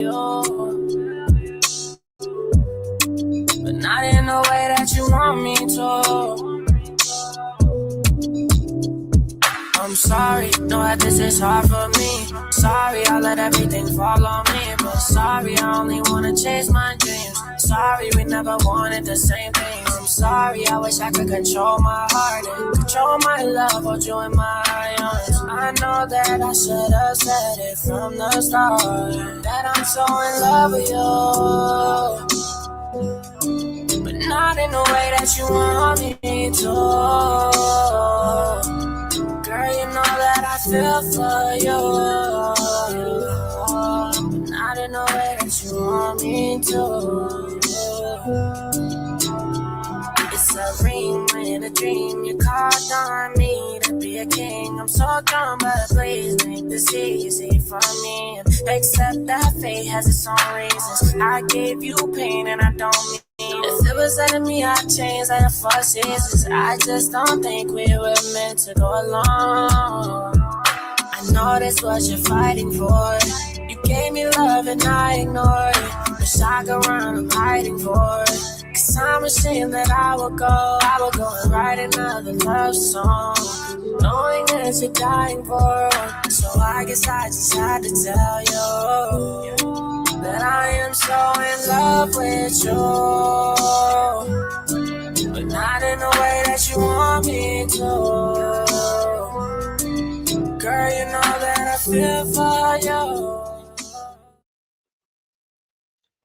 you, but not in the way that you want me to. I'm sorry, know that this is hard for me. Sorry, I let everything fall on me. But sorry, I only wanna chase my dreams. Sorry, we never wanted the same things. I'm sorry, I wish I could control my heart and control my love, hold you in my arms. I know that I should have said it from the start, that I'm so in love with you, but not in the way that you want me to. Girl, you know that I feel for you, but not in the way that you want me to. It's a ring in a dream. You called on me to be a king. I'm so dumb, but please make this easy for me. Accept that fate has its own reasons. I gave you pain and I don't mean. If it was up to me, I'd change like the 4 seasons. I just don't think we were meant to go along. I know that's what you're fighting for. You gave me love and I ignored it. Wish I could run, I'm hiding for it. Cause I'm ashamed that I would go and write another love song, knowing that you're dying for it. So I guess I just had to tell you that I am so in love with you, but not in the way that you want me to. Girl, you know that I feel for you.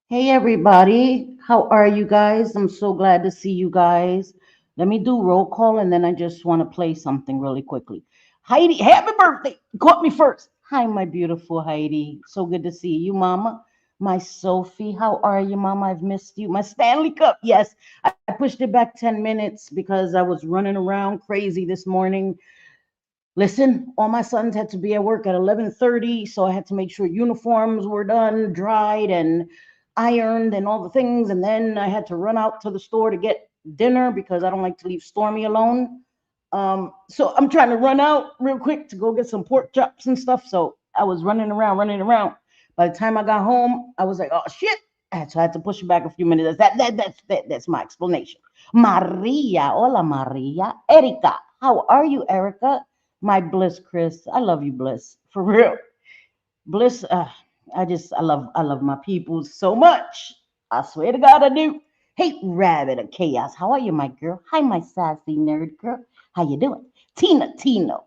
Hey everybody, how are you guys? I'm so glad to see you guys. Let me do roll call and then I just want to play something really quickly. Heidi, happy birthday! Caught me first. Hi, my beautiful Heidi. So good to see you, Mama. My Sophie, how are you, Mama? I've missed you. My Stanley Cup, yes. I pushed it back 10 minutes because I was running around crazy this morning. Listen, all my sons had to be at work at 11:30, so I had to make sure uniforms were done, dried, and ironed, and all the things. And then I had to run out to the store to get dinner because I don't like to leave Stormy alone. So I'm trying to run out real quick to go get some pork chops and stuff. So I was running around, running around. By the time I got home, I was like, "Oh shit!" So I had to push it back a few minutes. That's my explanation. Maria, hola Maria, Erica, how are you, Erica? My Bliss, Chris. I love you, Bliss. For real. Bliss, I love my people so much. I swear to God I do. Hey, Rabbit of Chaos. How are you, my girl? Hi, my sassy nerd girl. How you doing? Tina,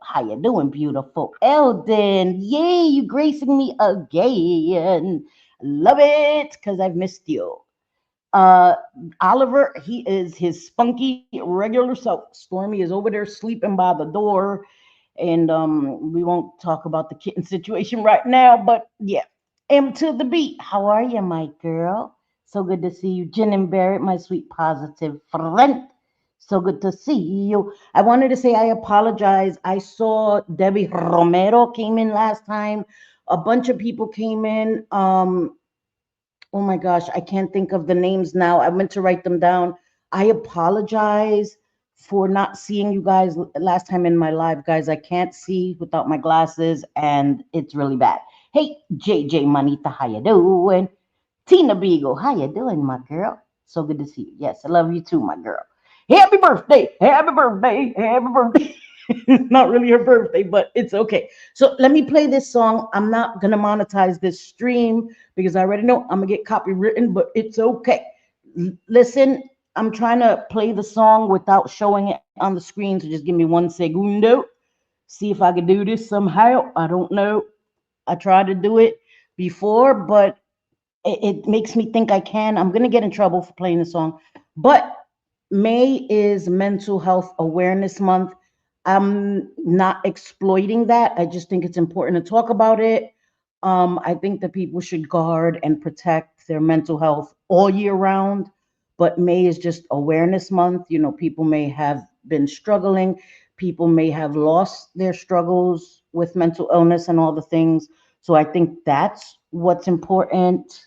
how you doing, beautiful? Eldon, yay, you gracing me again. Love it, because I've missed you. Uh, Oliver, he is his spunky regular self. Stormy is over there sleeping by the door, and we won't talk about the kitten situation right now. But yeah, M to the beat. How are you, my girl? So good to see you, Jen and Barrett, my sweet positive friend. So good to see you. I wanted to say I apologize. I saw Debbie Romero came in last time. A bunch of people came in. Oh my gosh, I can't think of the names now. I meant to write them down. I apologize for not seeing you guys last time in my live, guys. I can't see without my glasses, and it's really bad. Hey, JJ Manita, how you doing? Tina Beagle, how you doing, my girl? So good to see you. Yes, I love you too, my girl. Happy birthday, happy birthday, happy birthday. It's not really her birthday, but it's okay. So let me play this song. I'm not gonna monetize this stream because I already know I'm gonna get copywritten, but it's okay. Listen, I'm trying to play the song without showing it on the screen, so just give me 1 segundo. See if I can do this somehow. I don't know. I tried to do it before, but it makes me think I can. I'm gonna get in trouble for playing the song, but May is Mental Health Awareness Month. I'm not exploiting that. I just think it's important to talk about it. I think that people should guard and protect their mental health all year round, but May is just Awareness Month. You know, people may have been struggling, people may have lost their struggles with mental illness and all the things. So I think that's what's important.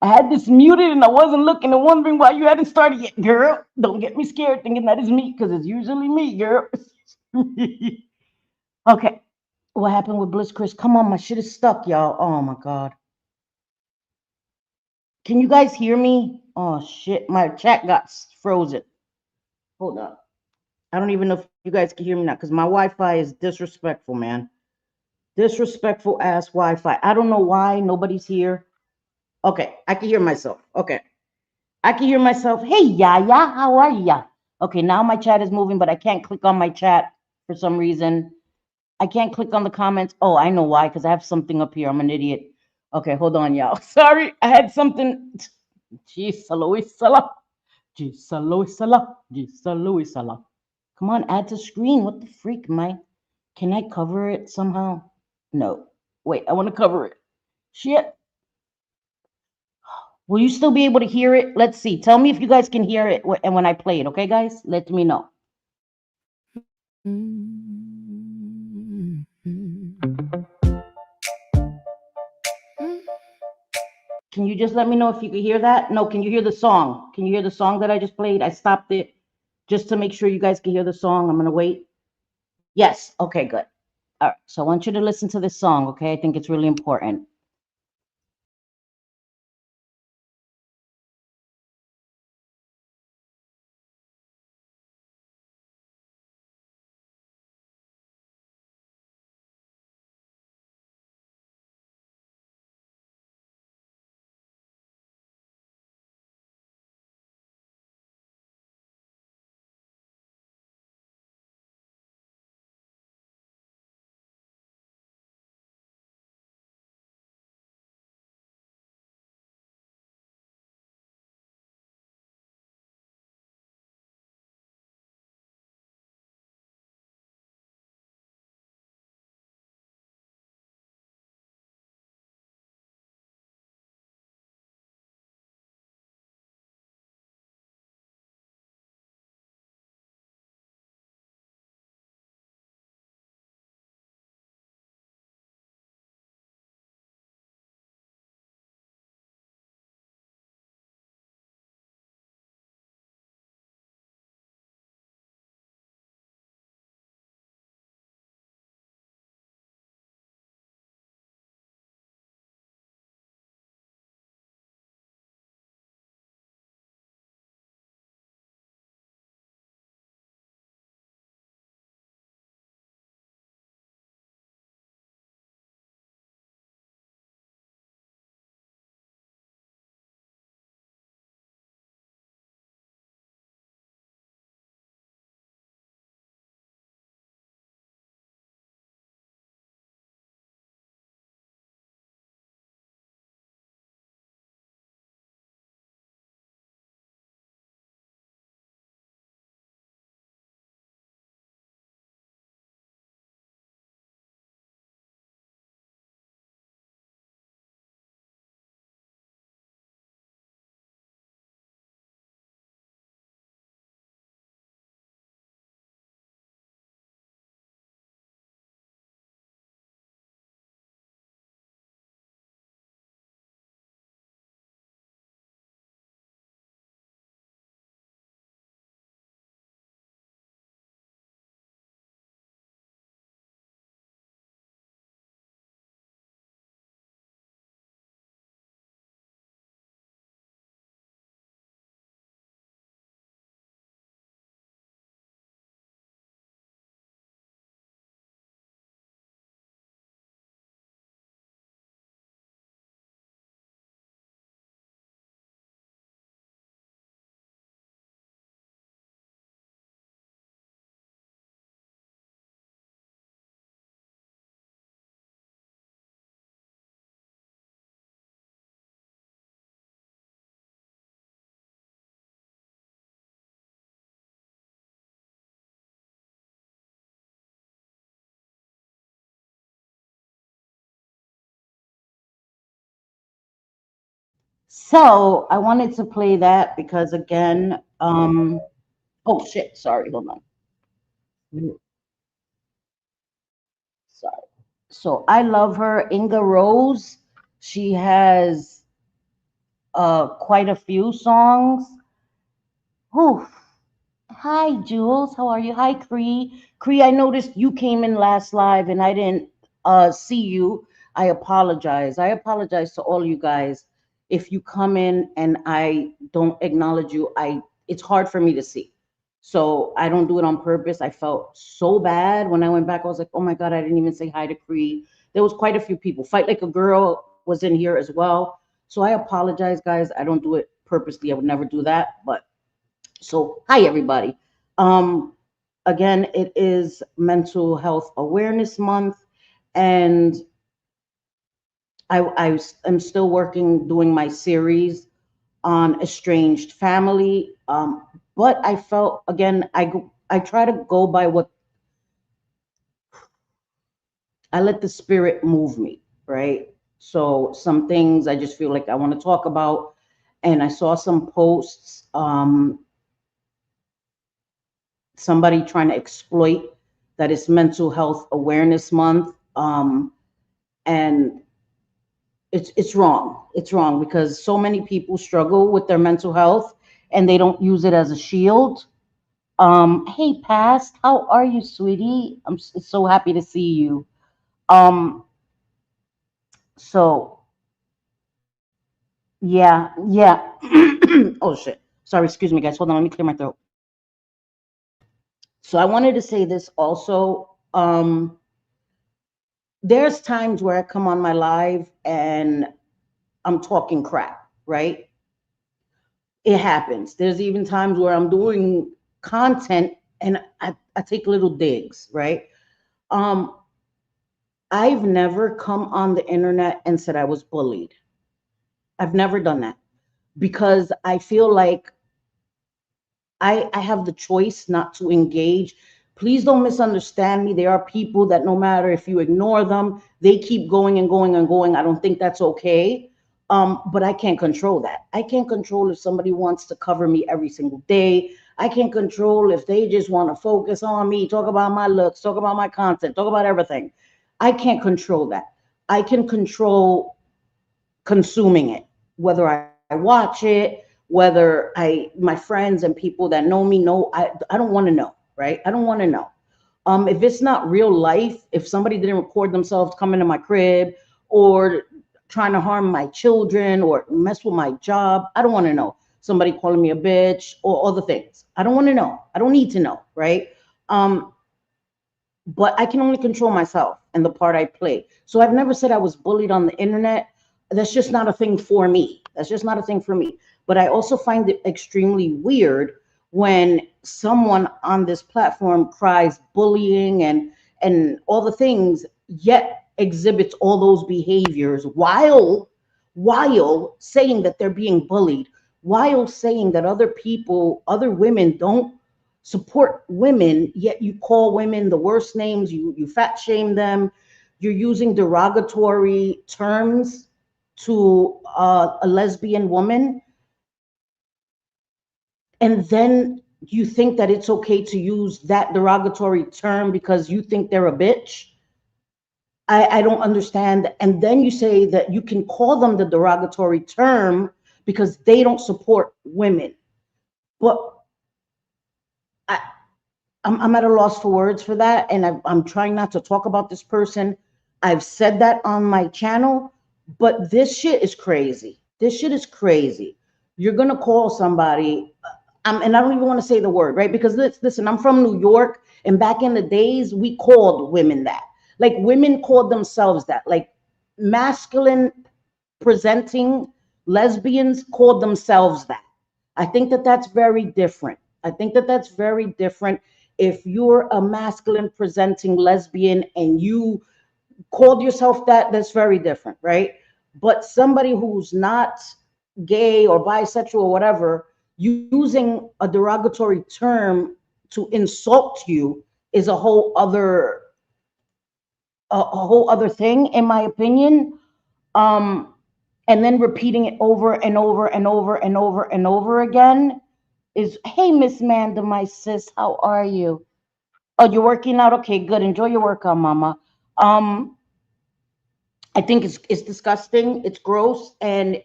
I had this muted and I wasn't looking and wondering why you hadn't started yet, girl. Don't get me scared thinking that is me because it's usually me, girl. Okay. What happened with Bliss Chris? Come on, my shit is stuck, y'all. Oh my God. Can you guys hear me? Oh shit, my chat got frozen. Hold on. I don't even know if you guys can hear me now because my Wi-Fi is disrespectful, man. Disrespectful ass Wi-Fi. I don't know why nobody's here. Okay, I can hear myself. Okay, I can hear myself. Hey, Yaya, how are ya? Okay, now my chat is moving, but I can't click on my chat for some reason. I can't click on the comments. Oh, I know why, because I have something up here. I'm an idiot. Okay, hold on, y'all. Sorry, I had something. Jeez, Alois Salah. Jeez, Alois Salah. Jeez, Alois Salah. Come on, add to screen. What the freak, Mike? Can I cover it somehow? No. Wait, I want to cover it. Shit. Will you still be able to hear it? Let's see. Tell me if you guys can hear it and when I play it, okay, guys? Let me know. Can you just let me know if you can hear that? No, can you hear the song? Can you hear the song that I just played? I stopped it just to make sure you guys can hear the song. I'm going to wait. Yes. Okay, good. All right. So I want you to listen to this song, okay? I think it's really important. So I wanted to play that because again, oh shit, sorry, hold on. Sorry. So I love her, Inga Rose. She has quite a few songs. Whew. Hi, Jules. How are you? Hi, Cree. Cree, I noticed you came in last live and I didn't see you. I apologize. I apologize to all you guys. if you come in and I don't acknowledge you, it's hard for me to see. So I don't do it on purpose. I felt so bad when I went back. I was like, oh my God, I didn't even say hi to Cree. There was quite a few people. Fight Like a Girl was in here as well. So I apologize, guys. I don't do it purposely. I would never do that. But so hi everybody. Um, Again, it is Mental Health Awareness Month, and am still working doing my series on estranged family. But I felt again, I try to go by what I let the spirit move me, right? So some things I just feel like I want to talk about, and I saw some posts, somebody trying to exploit that it's Mental Health Awareness Month, and it's wrong. It's wrong because so many people struggle with their mental health and they don't use it as a shield. Hey, Past, how are you, sweetie? So happy to see you. Um, so yeah. Oh shit. Sorry, excuse me, guys. Hold on, let me clear my throat. So I wanted to say this also. There's times where I come on my live and I'm talking crap, right? It happens. There's even times where I'm doing content and I take little digs, right? Um, I've never come on the internet and said I was bullied. I've never done that because I feel like I have the choice not to engage. Please don't misunderstand me. There are people that no matter if you ignore them, they keep going and going and going. I don't think that's okay. But I can't control that. I can't control if somebody wants to cover me every single day. I can't control if they just want to focus on me, talk about my looks, talk about my content, talk about everything. I can't control that. I can control consuming it, whether I watch it, whether my friends and people that know me know. I don't want to know, right? I don't want to know. If it's not real life, if somebody didn't record themselves coming to my crib or trying to harm my children or mess with my job, I don't want to know. Somebody calling me a bitch or other things. I don't want to know. I don't need to know, right? Um, but I can only control myself and the part I play. So I've never said I was bullied on the internet. That's just not a thing for me. That's just not a thing for me. But I also find it extremely weird when someone on this platform cries bullying and all the things, yet exhibits all those behaviors while saying that they're being bullied, while saying that other people, other women don't support women, yet you call women the worst names, you fat shame them, you're using derogatory terms to a lesbian woman, and then you think that it's okay to use that derogatory term because you think they're a bitch. I don't understand. And then you say that you can call them the derogatory term because they don't support women. But I, I'm at a loss for words for that, and I'm trying not to talk about this person. I've said that on my channel, but this shit is crazy. This shit is crazy. You're gonna call somebody, and I don't even want to say the word, right? Because listen, I'm from New York, and back in the days, we called women that. Like women called themselves that. Like masculine presenting lesbians called themselves that. I think that that's very different. I think that that's very different. If you're a masculine presenting lesbian and you called yourself that, that's very different, right? But somebody who's not gay or bisexual or whatever, using a derogatory term to insult you is a whole other thing, in my opinion. Um, and then repeating it over and over and over and over and over again is, hey, Miss Manda, my sis, how are you? Oh, you're working out? Okay, good. Enjoy your workout, mama. Um, I think it's disgusting, it's gross, and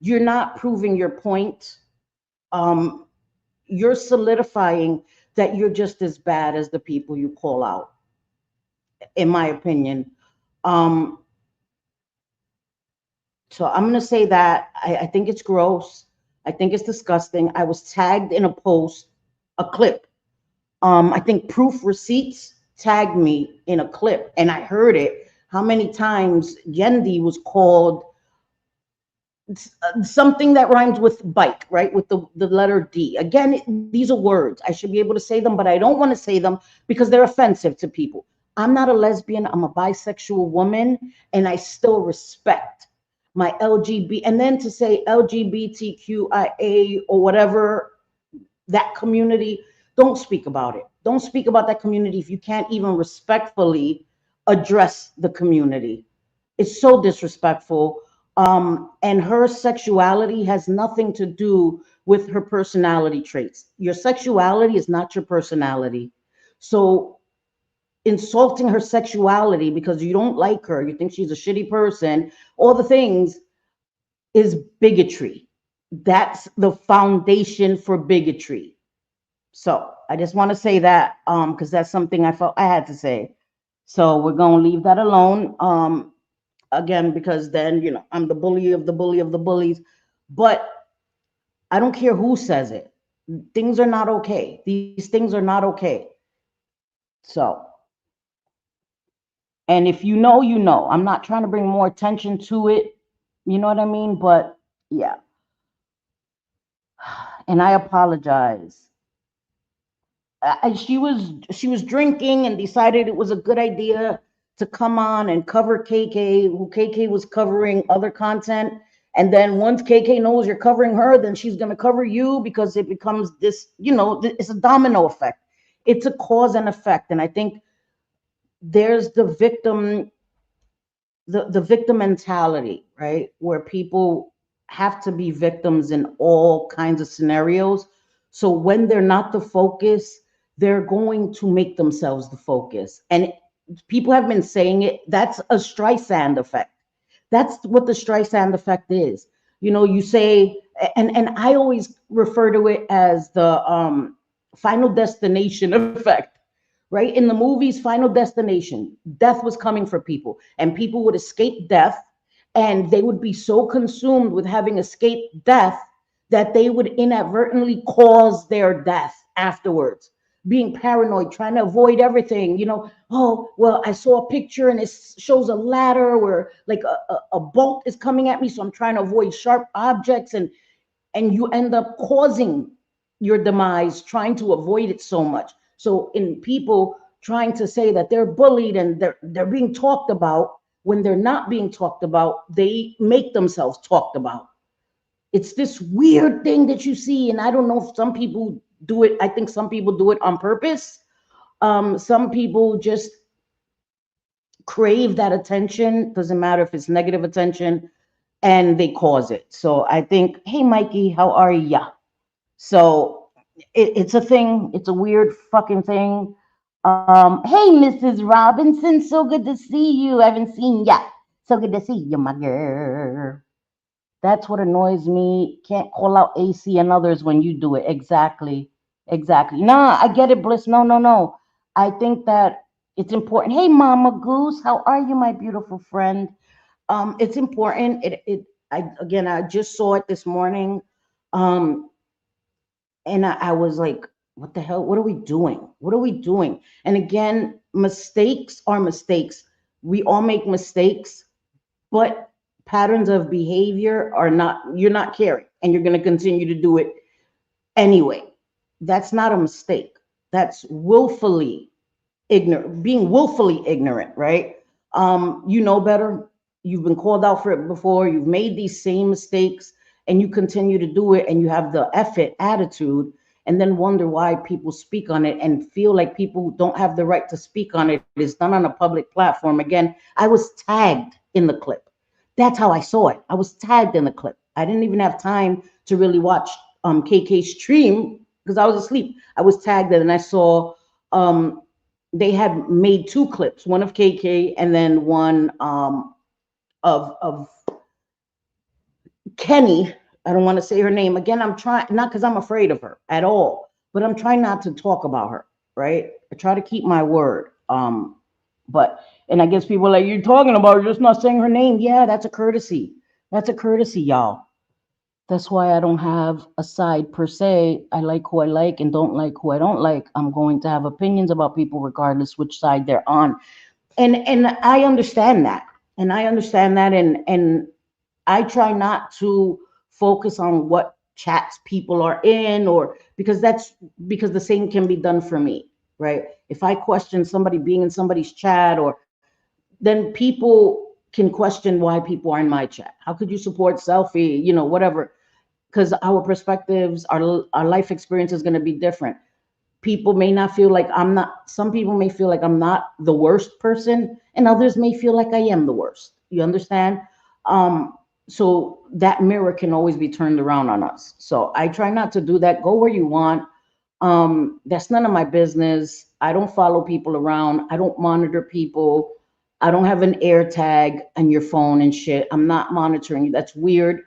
you're not proving your point. Um, you're solidifying that you're just as bad as the people you call out, in my opinion. Um, So I'm gonna say that I think it's gross. I think it's disgusting. I was tagged in a post, a clip. I think Proof Receipts tagged me in a clip, and I heard it. How many times Yendi was called something that rhymes with bike, right? With the letter D. Again, these are words. I should be able to say them, but I don't want to say them because they're offensive to people. I'm not a lesbian. I'm a bisexual woman, and I still respect my LGBT. And then to say LGBTQIA or whatever that community, don't speak about it. Don't speak about that community if you can't even respectfully address the community. It's so disrespectful. And her sexuality has nothing to do with her personality traits. Your sexuality is not your personality. So insulting her sexuality because you don't like her, you think she's a shitty person, all the things is bigotry. That's the foundation for bigotry. So I just want to say that because that's something I felt I had to say. So we're gonna leave that alone. Again, because then I'm the bully of the bully of the bullies. But I don't care who says it. Things are not okay. These things are not okay. So, and if you know, you know. I'm not trying to bring more attention to it. You know what I mean? But yeah. And I apologize. She was drinking and decided it was a good idea to come on and cover KK, who KK was covering other content. And then once KK knows you're covering her, then she's going to cover you because it becomes this, it's a domino effect. It's a cause and effect. And I think there's the victim mentality, right? Where people have to be victims in all kinds of scenarios. So when they're not the focus, they're going to make themselves the focus. And people have been saying it. That's a Streisand effect. That's what the Streisand effect is. You say, and I always refer to it as the Final Destination effect, right? In the movies, Final Destination, death was coming for people, and people would escape death, and they would be so consumed with having escaped death that they would inadvertently cause their death afterwards, being paranoid, trying to avoid everything. Oh, well, I saw a picture and it shows a ladder where like a bolt is coming at me, so I'm trying to avoid sharp objects, and you end up causing your demise trying to avoid it so much. So in people trying to say that they're bullied and they're being talked about, when they're not being talked about, they make themselves talked about. It's this weird thing that you see, and I don't know if some people do it. I think some people do it on purpose. Some people just crave that attention. Doesn't matter if it's negative attention, and they cause it. So I think, hey, Mikey, how are ya? So it's a thing. It's a weird fucking thing. Hey, Mrs. Robinson, so good to see you. I haven't seen ya. So good to see you, my girl. That's what annoys me. Can't call out AC and others when you do it. Exactly. Exactly. Nah, I get it, Bliss. No, no, no. I think that it's important. Hey, Mama Goose, how are you, my beautiful friend? It's important. I just saw it this morning. Um, and I was like, what the hell? What are we doing? What are we doing? And again, mistakes are mistakes. We all make mistakes, but patterns of behavior are not, you're not caring, and you're going to continue to do it anyway. That's not a mistake. That's willfully ignorant, being willfully ignorant, right? You know better. You've been called out for it before. You've made these same mistakes and you continue to do it, and you have the effort attitude, and then wonder why people speak on it and feel like people don't have the right to speak on it. It's done on a public platform. Again, I was tagged in the clip. That's how I saw it. I was tagged in the clip. I didn't even have time to really watch KK's stream because I was asleep. I was tagged and I saw they had made two clips, one of KK and then one of Kenny. I don't want to say her name again. I'm trying, not because I'm afraid of her at all, but I'm trying not to talk about her, right? I try to keep my word. But and I guess people are like, you're talking about her, just not saying her name. Yeah, that's a courtesy. That's a courtesy, y'all. That's why I don't have a side per se. I like who I like and don't like who I don't like. I'm going to have opinions about people regardless which side they're on. And I understand that. And I understand that and I try not to focus on what chats people are in or because the same can be done for me, right? If I question somebody being in somebody's chat or then people can question why people are in my chat. How could you support selfie, whatever? Because our perspectives, our life experience is going to be different. People may not feel like I'm not, some people may feel like I'm not the worst person, and others may feel like I am the worst. You understand? So that mirror can always be turned around on us. So I try not to do that. Go where you want. That's none of my business. I don't follow people around. I don't monitor people. I don't have an air tag on your phone and shit. I'm not monitoring you. That's weird.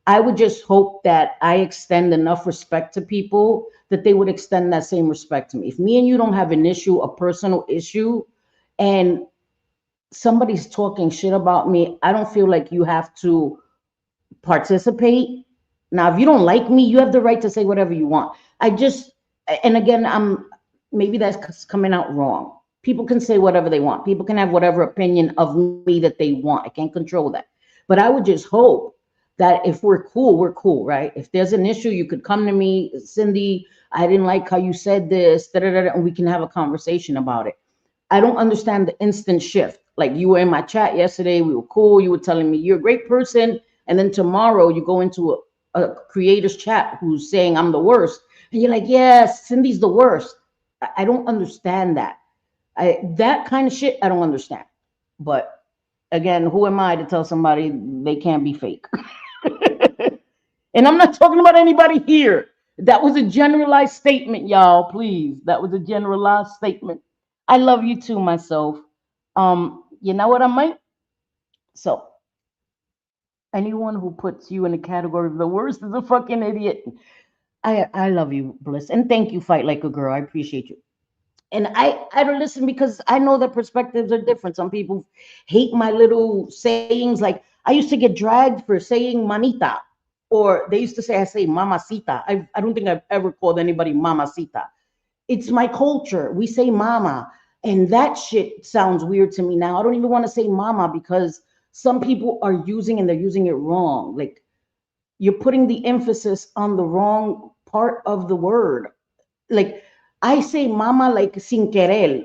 I would just hope that I extend enough respect to people that they would extend that same respect to me. If me and you don't have an issue, a personal issue, and somebody's talking shit about me, I don't feel like you have to participate. Now, if you don't like me, you have the right to say whatever you want. I just, and again, maybe that's coming out wrong. People can say whatever they want. People can have whatever opinion of me that they want. I can't control that. But I would just hope that if we're cool, right? If there's an issue, you could come to me, Cindy. I didn't like how you said this, da, da, da, da, and we can have a conversation about it. I don't understand the instant shift. Like you were in my chat yesterday, we were cool. You were telling me you're a great person, and then tomorrow you go into a creator's chat who's saying I'm the worst, and you're like, yes, Cindy's the worst. I don't understand that. That kind of shit I don't understand. But again, who am I to tell somebody they can't be fake? And I'm not talking about anybody here. That was a generalized statement, y'all. Please, that was a generalized statement. I love you too, myself. You know what I mean? So anyone who puts you in the category of the worst is a fucking idiot. I love you, Bliss, and thank you, Fight Like a Girl. I appreciate you. And I don't listen because I know that perspectives are different. Some people hate my little sayings. Like I used to get dragged for saying manita, or they used to say I say mamacita. I don't think I've ever called anybody mamacita. It's my culture. We say mama, and that shit sounds weird to me now. I don't even want to say mama because some people are using and they're using it wrong. Like you're putting the emphasis on the wrong part of the word. Like I say mama like sin querer,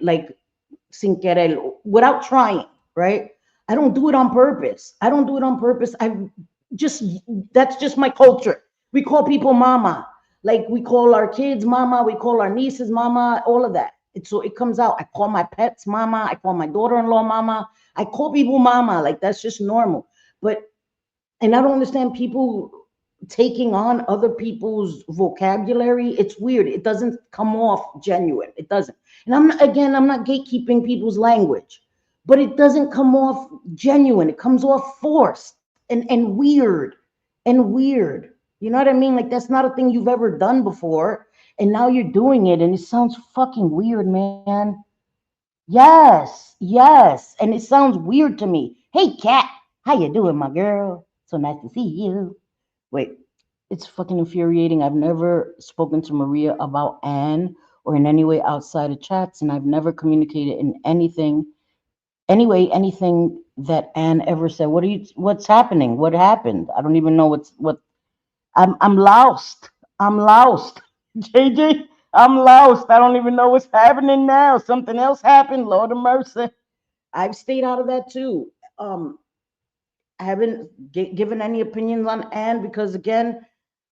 without trying, right? I don't do it on purpose. I don't do it on purpose. I just that's just my culture. We call people mama. Like we call our kids mama, we call our nieces mama, all of that. So it comes out. I call my pets mama, I call my daughter-in-law mama. I call people mama. Like that's just normal. But and I don't understand people taking on other people's vocabulary. It's weird. It doesn't come off genuine. It doesn't. And I'm not gatekeeping people's language, but it doesn't come off genuine. It comes off forced and weird and weird. You know what I mean? Like that's not a thing you've ever done before, and now you're doing it, and it sounds fucking weird, man. Yes, yes, and it sounds weird to me. Hey, cat, how you doing, my girl? So nice to see you. Wait, it's fucking infuriating. I've never spoken to Maria about Anne or in any way outside of chats, and I've never communicated in anything that Anne ever said. What's happening? What happened? I don't even know what I'm lost. I'm lost. JJ, I'm lost. I don't even know what's happening now. Something else happened. Lord of mercy. I've stayed out of that too. Um, I haven't given any opinions on Anne because again,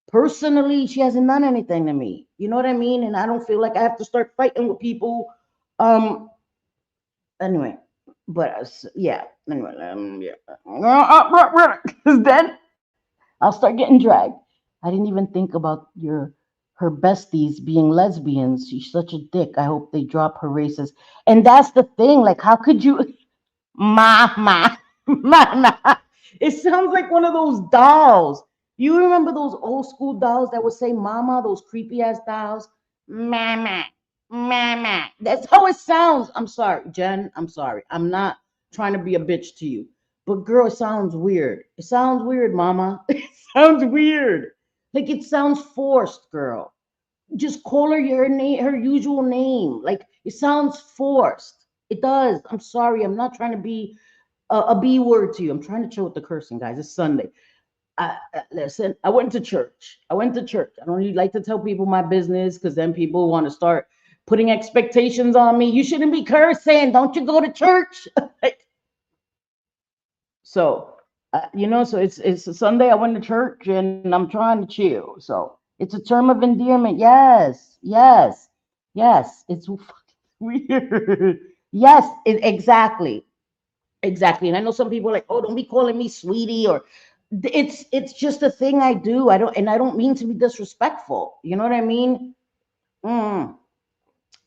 personally, she hasn't done anything to me. You know what I mean? And I don't feel like I have to start fighting with people. Um, anyway, but yeah. Anyway, yeah. Because then I'll start getting dragged. I didn't even think about your her besties being lesbians. She's such a dick. I hope they drop her races. And that's the thing. Like, how could you, mama, mama? It sounds like one of those dolls. You remember those old school dolls that would say mama? Those creepy ass dolls. Mama, mama. That's how it sounds. I'm sorry, Jen. I'm sorry. I'm not trying to be a bitch to you. But girl, it sounds weird. It sounds weird, mama. It sounds weird. Like it sounds forced, girl. Just call her your name, her usual name. Like it sounds forced. It does. I'm sorry. I'm not trying to be a B word to you. I'm trying to chill with the cursing, guys. It's Sunday. Listen, I went to church. I went to church. I don't really like to tell people my business because then people want to start putting expectations on me. You shouldn't be cursing. Don't you go to church? So, so it's a Sunday. I went to church and I'm trying to chill. So it's a term of endearment. Yes, yes, yes. It's weird. Yes, exactly. Exactly. And I know some people are like, oh, don't be calling me sweetie or it's just a thing I do. I don't mean to be disrespectful. You know what I mean? Mm,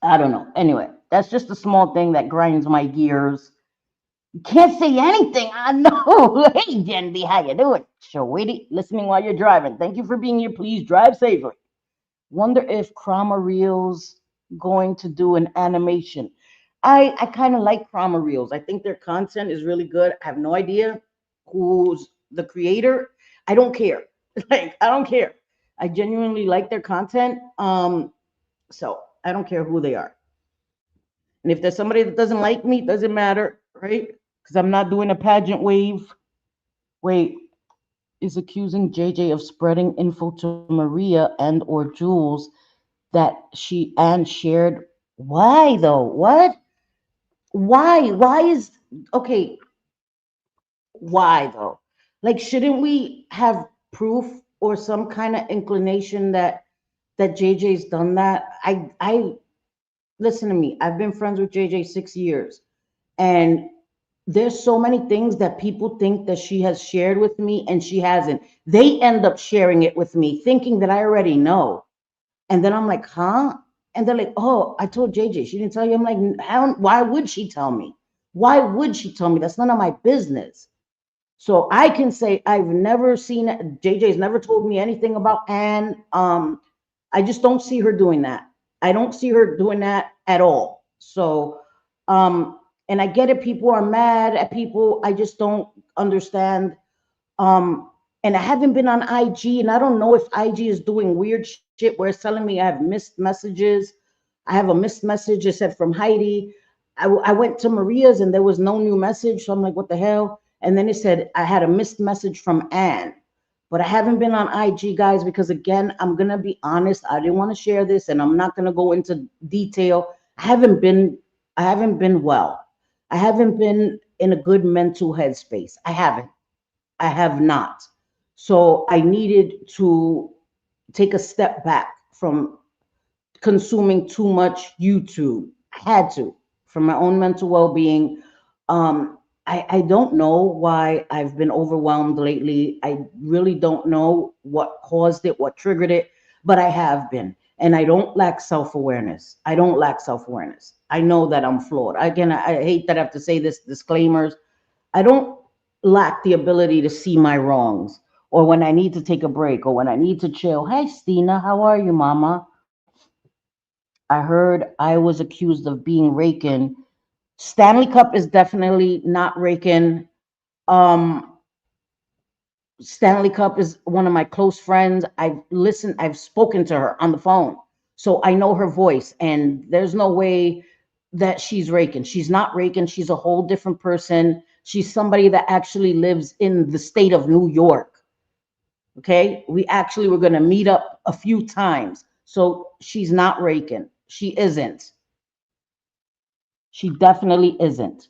I don't know. Anyway, that's just a small thing that grinds my gears. Can't say anything. I know. Hey, Gen B, how you doing? Sweetie, listening while you're driving. Thank you for being here. Please drive safely. Wonder if Chroma Reels going to do an animation. I kind of like Chroma Reels. I think their content is really good. I have no idea who's the creator. I don't care. Like I don't care. I genuinely like their content. So I don't care who they are. And if there's somebody that doesn't like me, it doesn't matter, right? Because I'm not doing a pageant wave. Wait, is accusing JJ of spreading info to Maria and or Jules that she and shared. Why though? What? Why? Why is okay? Why though? Like, shouldn't we have proof or some kind of inclination that JJ's done that? I listen to me. I've been friends with JJ 6 years, and there's so many things that people think that she has shared with me and she hasn't. They end up sharing it with me, thinking that I already know. And then I'm like, huh? And they're like, oh, I told JJ. She didn't tell you. I'm like, how, why would she tell me? Why would she tell me? That's none of my business. So I can say I've never seen it. JJ's never told me anything about Anne. I just don't see her doing that. I don't see her doing that at all. So, and I get it. People are mad at people. I just don't understand. Um, and I haven't been on IG, and I don't know if IG is doing weird shit where it's telling me I have missed messages. I have a missed message. It said from Heidi. I went to Maria's and there was no new message. So I'm like, what the hell? And then it said I had a missed message from Anne. But I haven't been on IG, guys, because again, I'm gonna be honest. I didn't want to share this, and I'm not gonna go into detail. I haven't been well. I haven't been in a good mental headspace. I haven't. I have not. So I needed to take a step back from consuming too much YouTube. I had to for my own mental well-being. I don't know why I've been overwhelmed lately. I really don't know what caused it, what triggered it, but I have been. And I don't lack self-awareness. I don't lack self-awareness. I know that I'm flawed. Again, I hate that I have to say this disclaimers. I don't lack the ability to see my wrongs or when I need to take a break or when I need to chill. Hey, Stina, how are you, mama? I heard I was accused of being raking. Stanley Cup is definitely not raking. Um, Stanley Cup is one of my close friends. I've spoken to her on the phone. So I know her voice, and there's no way that she's raking. She's not raking. She's a whole different person. She's somebody that actually lives in the state of New York. Okay. We actually were going to meet up a few times. So she's not raking. She isn't. She definitely isn't.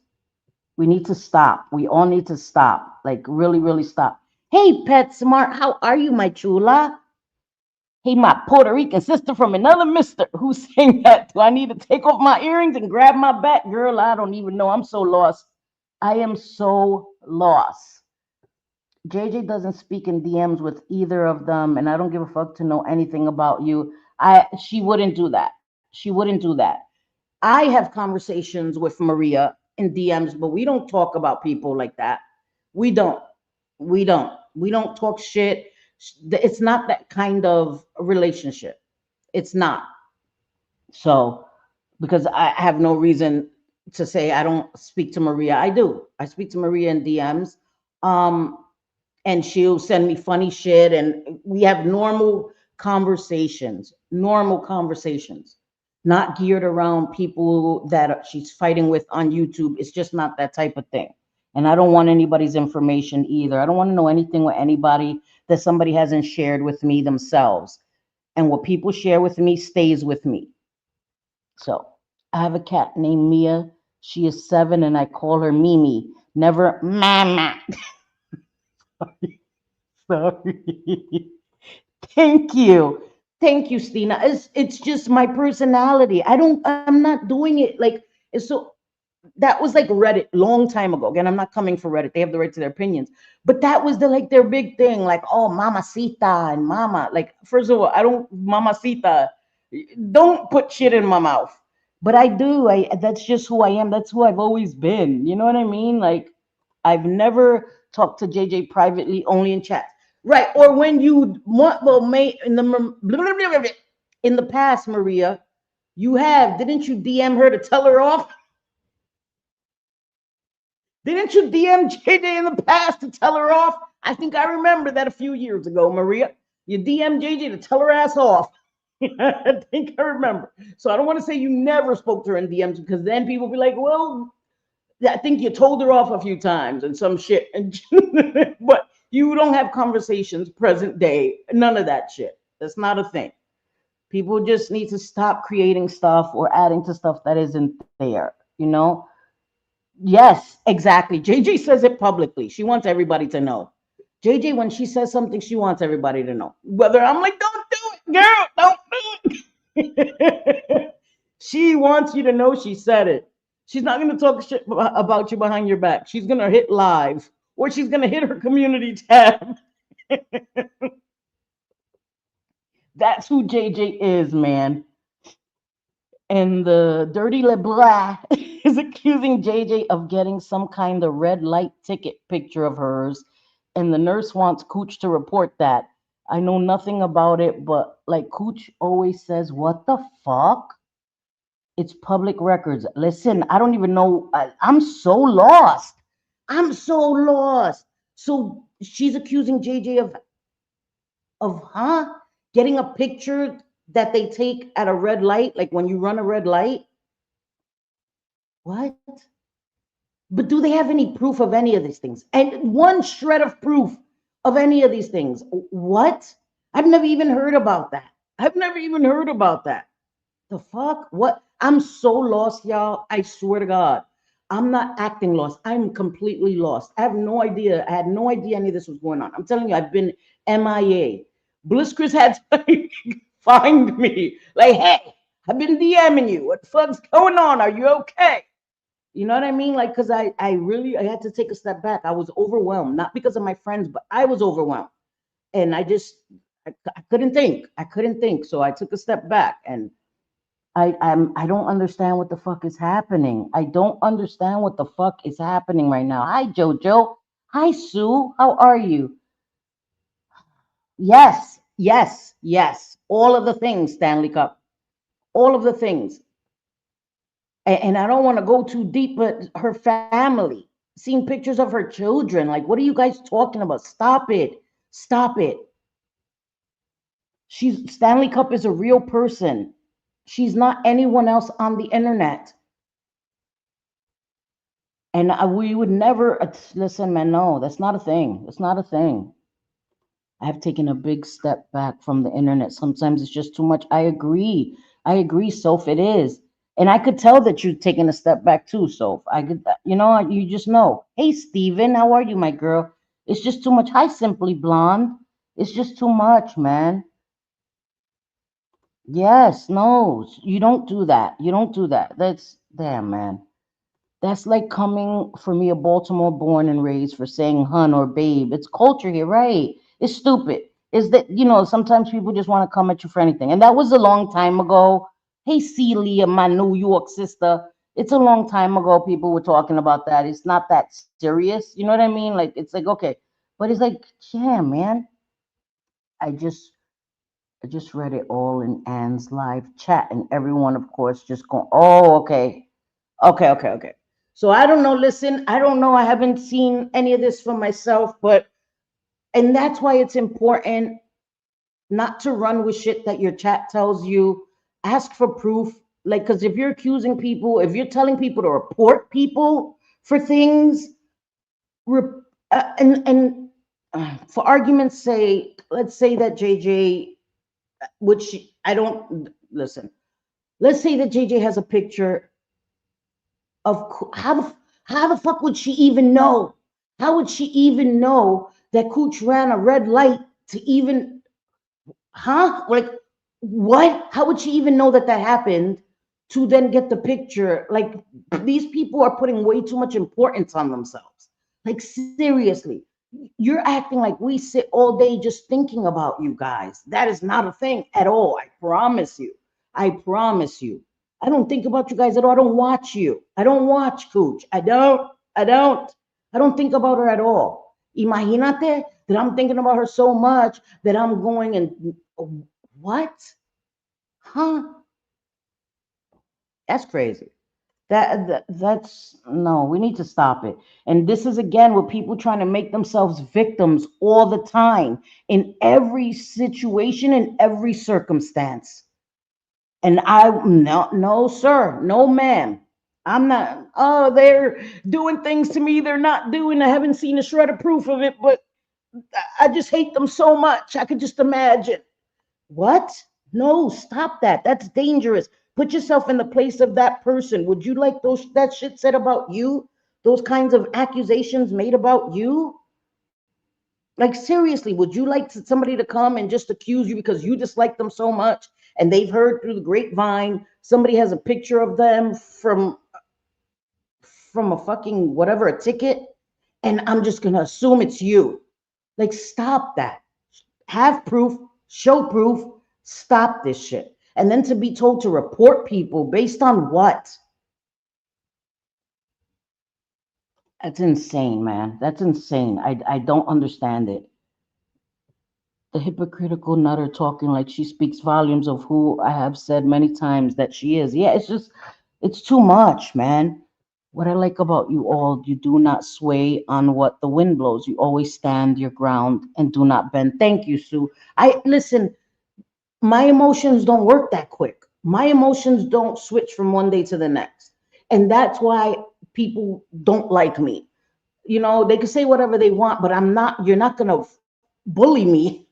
We need to stop. We all need to stop. Like really, really stop. Hey, Pet Smart, how are you, my chula? Hey, my Puerto Rican sister from another mister who's saying that. Do I need to take off my earrings and grab my back? Girl, I don't even know. I'm so lost. I am so lost. JJ doesn't speak in DMs with either of them, and I don't give a fuck to know anything about you. She wouldn't do that. She wouldn't do that. I have conversations with Maria in DMs, but we don't talk about people like that. We don't. We don't. We don't talk shit. It's not that kind of relationship. It's not. So, because I have no reason. to say I don't speak to Maria. I do. I speak to Maria in DMs. Um, and she'll send me funny shit, and we have normal conversations, not geared around people that she's fighting with on YouTube. It's just not that type of thing. And I don't want anybody's information either. I don't want to know anything with anybody that somebody hasn't shared with me themselves. And what people share with me stays with me. So I have a cat named Mia. She is 7, and I call her Mimi, never Mama. Sorry. Thank you. Thank you, Stina. It's just my personality. I'm not doing it like it's so that was like Reddit long time ago. Again, I'm not coming for Reddit. They have the right to their opinions. But that was their big thing, like, oh, Mamacita and Mama. Like, first of all, I don't Mamacita. Don't put shit in my mouth. But I do. I That's just who I am. That's who I've always been. You know what I mean? Like, I've never talked to JJ privately, only in chat. Right. Or when you want, well, may in the past, Maria, didn't you DM her to tell her off? Didn't you DM JJ in the past to tell her off? I think I remember that a few years ago, Maria. You DM JJ to tell her ass off. I think I remember. So I don't want to say you never spoke to her in DMs, because then people be like, well, I think you told her off a few times and some shit. But you don't have conversations present day. None of that shit. That's not a thing. People just need to stop creating stuff or adding to stuff that isn't there. Yes, exactly. JJ says it publicly. She wants everybody to know. JJ, when she says something, she wants everybody to know. Whether I'm like, don't do it, girl, don't do it. She wants you to know she said it. She's not going to talk shit about you behind your back. She's going to hit live, or she's going to hit her community tab. That's who JJ is, man. And the dirty LeBlanc is accusing JJ of getting some kind of red light ticket picture of hers, and the nurse wants Cooch to report that. I know nothing about it, but like Cooch always says, what the fuck? It's public records. Listen, I don't even know. I'm so lost. I'm so lost. So she's accusing JJ of getting a picture that they take at a red light, like when you run a red light. What? But do they have any proof of any of these things? And one shred of proof of any of these things? What? I've never even heard about that. I've never even heard about that. The fuck? What? I'm so lost, y'all. I swear to God. I'm not acting lost. I'm completely lost. I have no idea. I had no idea any of this was going on. I'm telling you, I've been MIA. Bliss Chris had to find me. Like, hey, I've been DMing you. What the fuck's going on? Are you okay? You know what I mean? Like, because I had to take a step back. I was overwhelmed, not because of my friends, but I was overwhelmed. And I couldn't think. I couldn't think. So I took a step back, and I don't understand what the fuck is happening. I don't understand what the fuck is happening right now. Hi, Jojo. Hi, Sue. How are you? Yes, yes, yes. All of the things, Stanley Cup. All of the things. And I don't want to go too deep, but her family, seeing pictures of her children, like, what are you guys talking about? Stop it. Stop it. Stanley Cup is a real person. She's not anyone else on the internet. And we would never listen, man. No, that's not a thing. That's not a thing. I have taken a big step back from the internet. Sometimes it's just too much. I agree. I agree, Soph. It is. And I could tell that you're taking a step back too, Soph. I could, you just know. Hey, Steven, how are you, my girl? It's just too much. Hi, Simply Blonde. It's just too much, man. Yes, no, you don't do that. You don't do that. That's damn, man. That's like coming for me, a Baltimore born and raised, for saying hun or babe. It's culture here, right? It's stupid. Is that, sometimes people just want to come at you for anything. And that was a long time ago. Hey, Celia, my New York sister. It's a long time ago. People were talking about that. It's not that serious. You know what I mean? Like, it's like, okay. But it's like, yeah, man. I just I just read it all in Anne's live chat, and everyone, of course, just going, oh, okay. Okay, okay, okay. So I don't know. Listen, I don't know. I haven't seen any of this for myself, but and that's why it's important not to run with shit that your chat tells you. Ask for proof. Like, because if you're accusing people, if you're telling people to report people for things, re- and for argument's sake, let's say that JJ, which I don't listen. Let's say that JJ has a picture of how the fuck would she even know? How would she even know that Cooch ran a red light to even, huh? Like, what? How would she even know that that happened to then get the picture? Like, these people are putting way too much importance on themselves. Like, seriously, you're acting like we sit all day just thinking about you guys. That is not a thing at all. I promise you. I promise you. I don't think about you guys at all. I don't watch you. I don't watch Cooch. I don't. I don't. I don't think about her at all. Imagínate that I'm thinking about her so much that I'm going and what? Huh? That's crazy. That's no, we need to stop it. And this is again with people trying to make themselves victims all the time in every situation, in every circumstance. And I no, no, sir, no, ma'am. I'm not. Oh, they're doing things to me. They're not doing. I haven't seen a shred of proof of it, but I just hate them so much. I could just imagine. What? No, stop that. That's dangerous. Put yourself in the place of that person. Would you like those that shit said about you? Those kinds of accusations made about you? Like seriously, would you like somebody to come and just accuse you because you dislike them so much and they've heard through the grapevine somebody has a picture of them from a fucking whatever a ticket and I'm just going to assume it's you. Like stop that. Have proof, show proof, stop this shit. And then to be told to report people based on what? That's insane, man. That's insane. I don't understand it. The hypocritical nutter talking like she speaks volumes of who I have said many times that she is. Yeah, it's just, it's too much, man. What I like about you all, you do not sway on what the wind blows. You always stand your ground and do not bend. Thank you, Sue. I listen, my emotions don't work that quick. My emotions don't switch from one day to the next. And that's why people don't like me. You know, they can say whatever they want, but you're not going to bully me.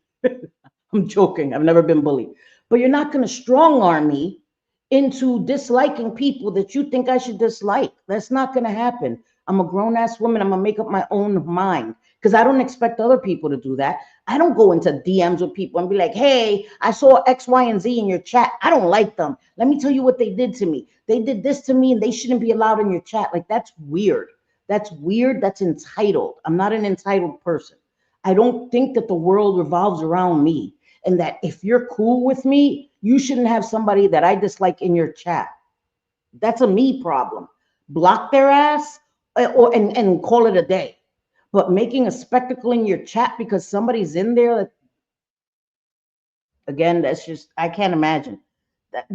I'm joking. I've never been bullied. But you're not going to strong arm me into disliking people that you think I should dislike. That's not going to happen. I'm a grown ass woman. I'm going to make up my own mind because I don't expect other people to do that. I don't go into DMs with people and be like, hey, I saw X, Y, and Z in your chat. I don't like them. Let me tell you what they did to me. They did this to me and they shouldn't be allowed in your chat. Like, that's weird. That's weird. That's entitled. I'm not an entitled person. I don't think that the world revolves around me and that if you're cool with me, you shouldn't have somebody that I dislike in your chat. That's a me problem. Block their ass and call it a day. But making a spectacle in your chat because somebody's in there, again, that's just, I can't imagine.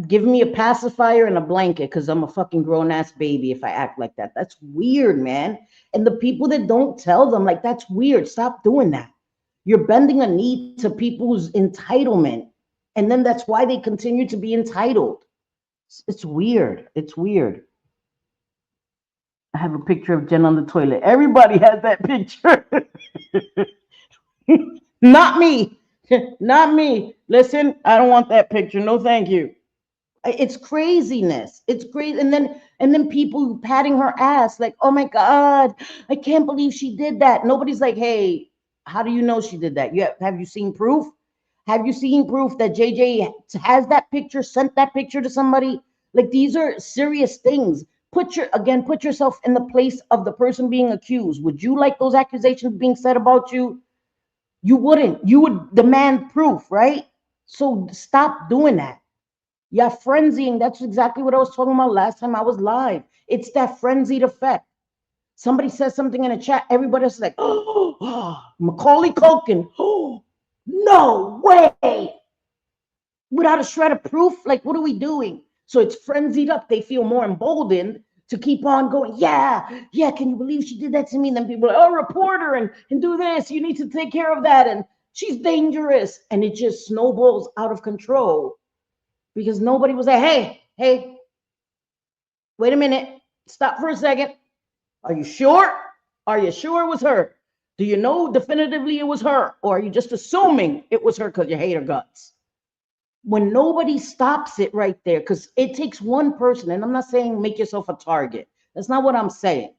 Give me a pacifier and a blanket because I'm a fucking grown ass baby if I act like that. That's weird, man. And the people that don't tell them, like, that's weird. Stop doing that. You're bending a knee to people's entitlement. And then that's why they continue to be entitled. It's weird. It's weird. I have a picture of Jen on the toilet. Everybody has that picture. Not me. Not me. Listen, I don't want that picture. No, thank you. It's craziness. It's crazy. And then people patting her ass like, oh my God, I can't believe she did that. Nobody's like, hey, how do you know she did that? Have you seen proof? Have you seen proof that JJ has that picture, sent that picture to somebody? Like these are serious things. Put yourself in the place of the person being accused. Would you like those accusations being said about you? You wouldn't. You would demand proof, right? So stop doing that. Yeah, frenzying. That's exactly what I was talking about last time I was live. It's that frenzied effect. Somebody says something in a chat, everybody's like, oh, Macaulay Culkin. Oh, no way. Without a shred of proof, like, what are we doing? So it's frenzied up. They feel more emboldened to keep on going. Yeah, yeah. Can you believe she did that to me? And then people are, oh, report her and do this. You need to take care of that. And she's dangerous. And it just snowballs out of control because nobody was like, hey, hey, wait a minute. Stop for a second. Are you sure? Are you sure it was her? Do you know definitively it was her? Or are you just assuming it was her because you hate her guts? When nobody stops it right there, because it takes one person, and I'm not saying make yourself a target. That's not what I'm saying.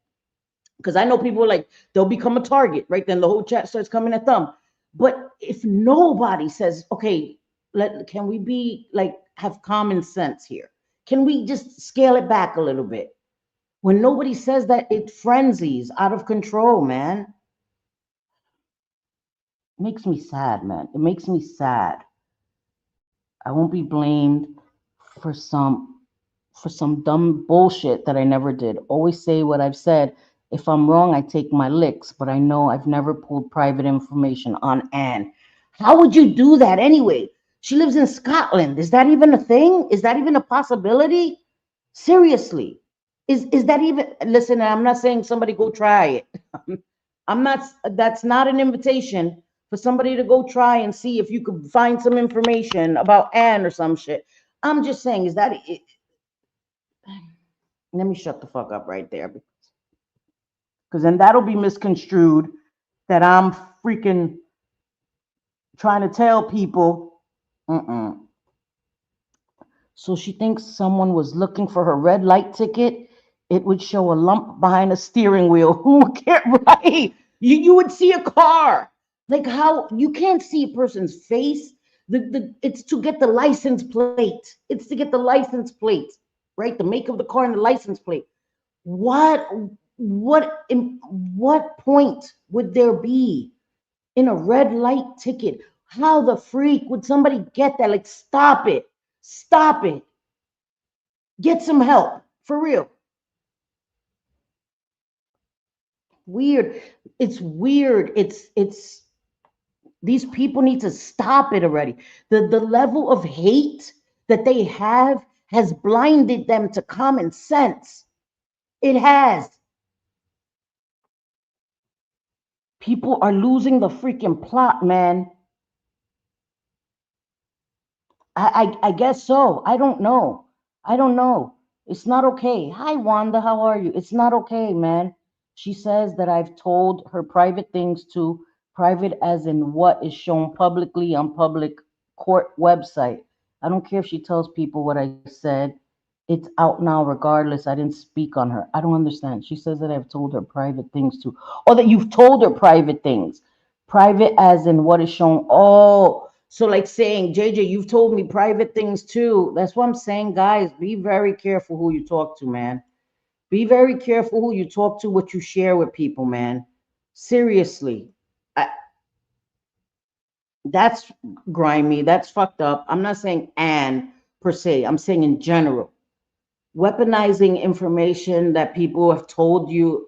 Because I know people like they'll become a target, right? Then the whole chat starts coming at them. But if nobody says, okay, can we be like have common sense here? Can we just scale it back a little bit? When nobody says that, it frenzies out of control, man. It makes me sad, man. It makes me sad. I won't be blamed for some dumb bullshit that I never did. Always say what I've said. If I'm wrong, I take my licks, but I know I've never pulled private information on Anne. How would you do that anyway? She lives in Scotland. Is that even a thing? Is that even a possibility? Seriously. Is that even listen, I'm not saying somebody go try it. I'm not that's not an invitation for somebody to go try and see if you could find some information about Anne or some shit. I'm just saying, is that it? Let me shut the fuck up right there because then that'll be misconstrued that I'm freaking trying to tell people. So she thinks someone was looking for her red light ticket. It would show a lump behind a steering wheel. Who can't right? You would see a car. Like how you can't see a person's face. It's to get the license plate. It's to get the license plate, right? The make of the car and the license plate. What what point would there be in a red light ticket? How the freak would somebody get that? Like, stop it. Stop it. Get some help. For real. Weird. It's weird. It's these people need to stop it already. The level of hate that they have has blinded them to common sense. It has. People are losing the freaking plot, man. I guess so. I don't know. I don't know. It's not okay. Hi, Wanda. How are you? It's not okay, man. She says that I've told her private things to private as in what is shown publicly on public court website. I don't care if she tells people what I said. It's out now regardless. I didn't speak on her. I don't understand. She says that I've told her private things to, or that you've told her private things. Private as in what is shown. Oh, so like saying, JJ, you've told me private things too. That's what I'm saying, guys. Be very careful who you talk to, man. Be very careful who you talk to, what you share with people, man. Seriously. I, that's grimy. That's fucked up. I'm not saying Anne per se. I'm saying in general. Weaponizing information that people have told you.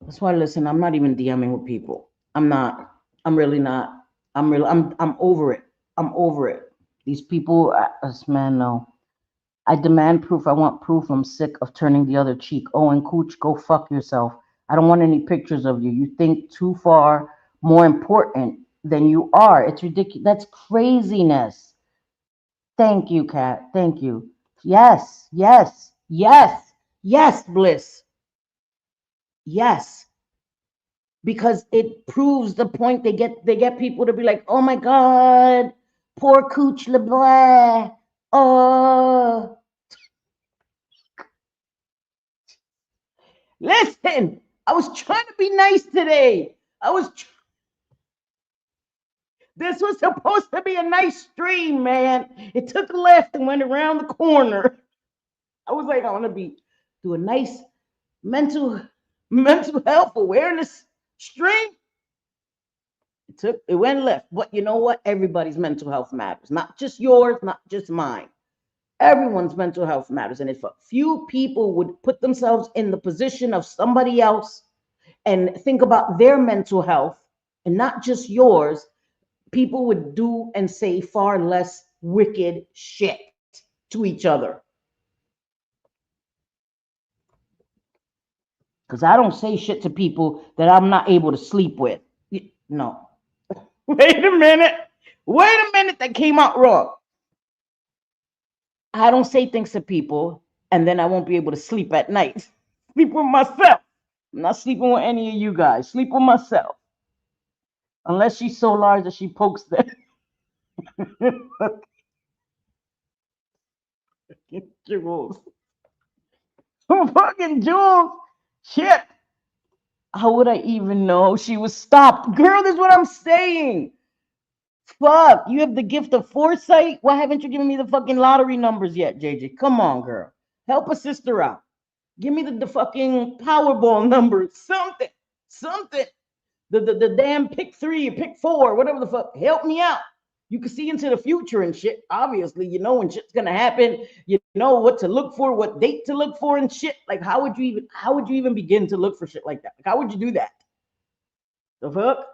That's why, listen, I'm not even DMing with people. I'm not. I'm really not. I'm over it. I'm over it. These people, this man, no. I demand proof. I want proof. I'm sick of turning the other cheek. Oh, and Cooch, go fuck yourself. I don't want any pictures of you. You think too far more important than you are. It's ridiculous. That's craziness. Thank you, Kat. Thank you. Yes, yes, yes, yes, Bliss. Yes. Because it proves the point. They get people to be like, oh my God, poor Cooch LeBlanc. Oh, listen, I was trying to be nice today. This was supposed to be a nice stream, man. It took a left and went around the corner. I was like, I want to do a nice mental mental health awareness stream. It went left. But you know what? Everybody's mental health matters. Not just yours, not just mine. Everyone's mental health matters. And if a few people would put themselves in the position of somebody else and think about their mental health and not just yours, people would do and say far less wicked shit to each other. Because I don't say shit to people that I'm not able to sleep with. No. Wait a minute. Wait a minute. That came out wrong. I don't say things to people and then I won't be able to sleep at night. Sleep with myself. I'm not sleeping with any of you guys. Sleep with myself. Unless she's so large that she pokes the Jules. Fucking Jules. Shit. How would I even know she was stopped? Girl, that's what I'm saying. Fuck. You have the gift of foresight. Why haven't you given me the fucking lottery numbers yet, JJ? Come on, girl. Help a sister out. Give me the fucking Powerball numbers. Something. Something. The damn pick 3, pick 4, whatever the fuck. Help me out. You can see into the future and shit. Obviously, you know when shit's gonna happen. You know what to look for, what date to look for, and shit. Like, how would you even begin to look for shit like that? Like, how would you do that? The fuck?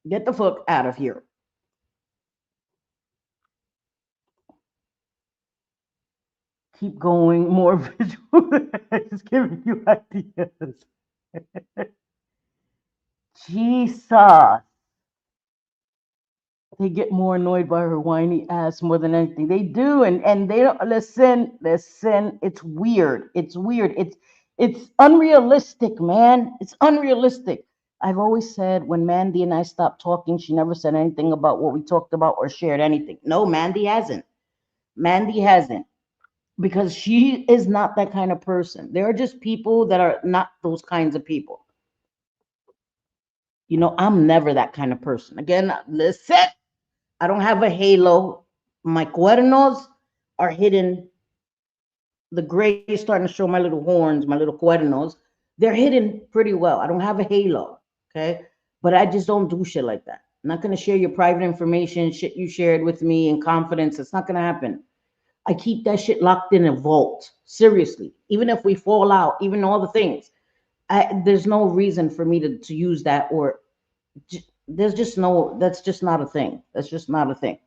Get the fuck out of here. Keep going. More visual. Just giving you ideas. Jesus. They get more annoyed by her whiny ass more than anything. They do, and they don't listen. Listen, it's weird. It's weird. It's unrealistic, man. It's unrealistic. I've always said when Mandy and I stopped talking, she never said anything about what we talked about or shared anything. No, Mandy hasn't. Mandy hasn't. Because she is not that kind of person. There are just people that are not those kinds of people. You know, I'm never that kind of person. Again, listen. I don't have a halo. My cuernos are hidden. The gray is starting to show my little horns, my little cuernos. They're hidden pretty well. I don't have a halo, okay? But I just don't do shit like that. I'm not going to share your private information, shit you shared with me in confidence. It's not going to happen. I keep that shit locked in a vault. Seriously. Even if we fall out, even all the things, there's no reason for me to use that or there's just no, that's just not a thing. That's just not a thing.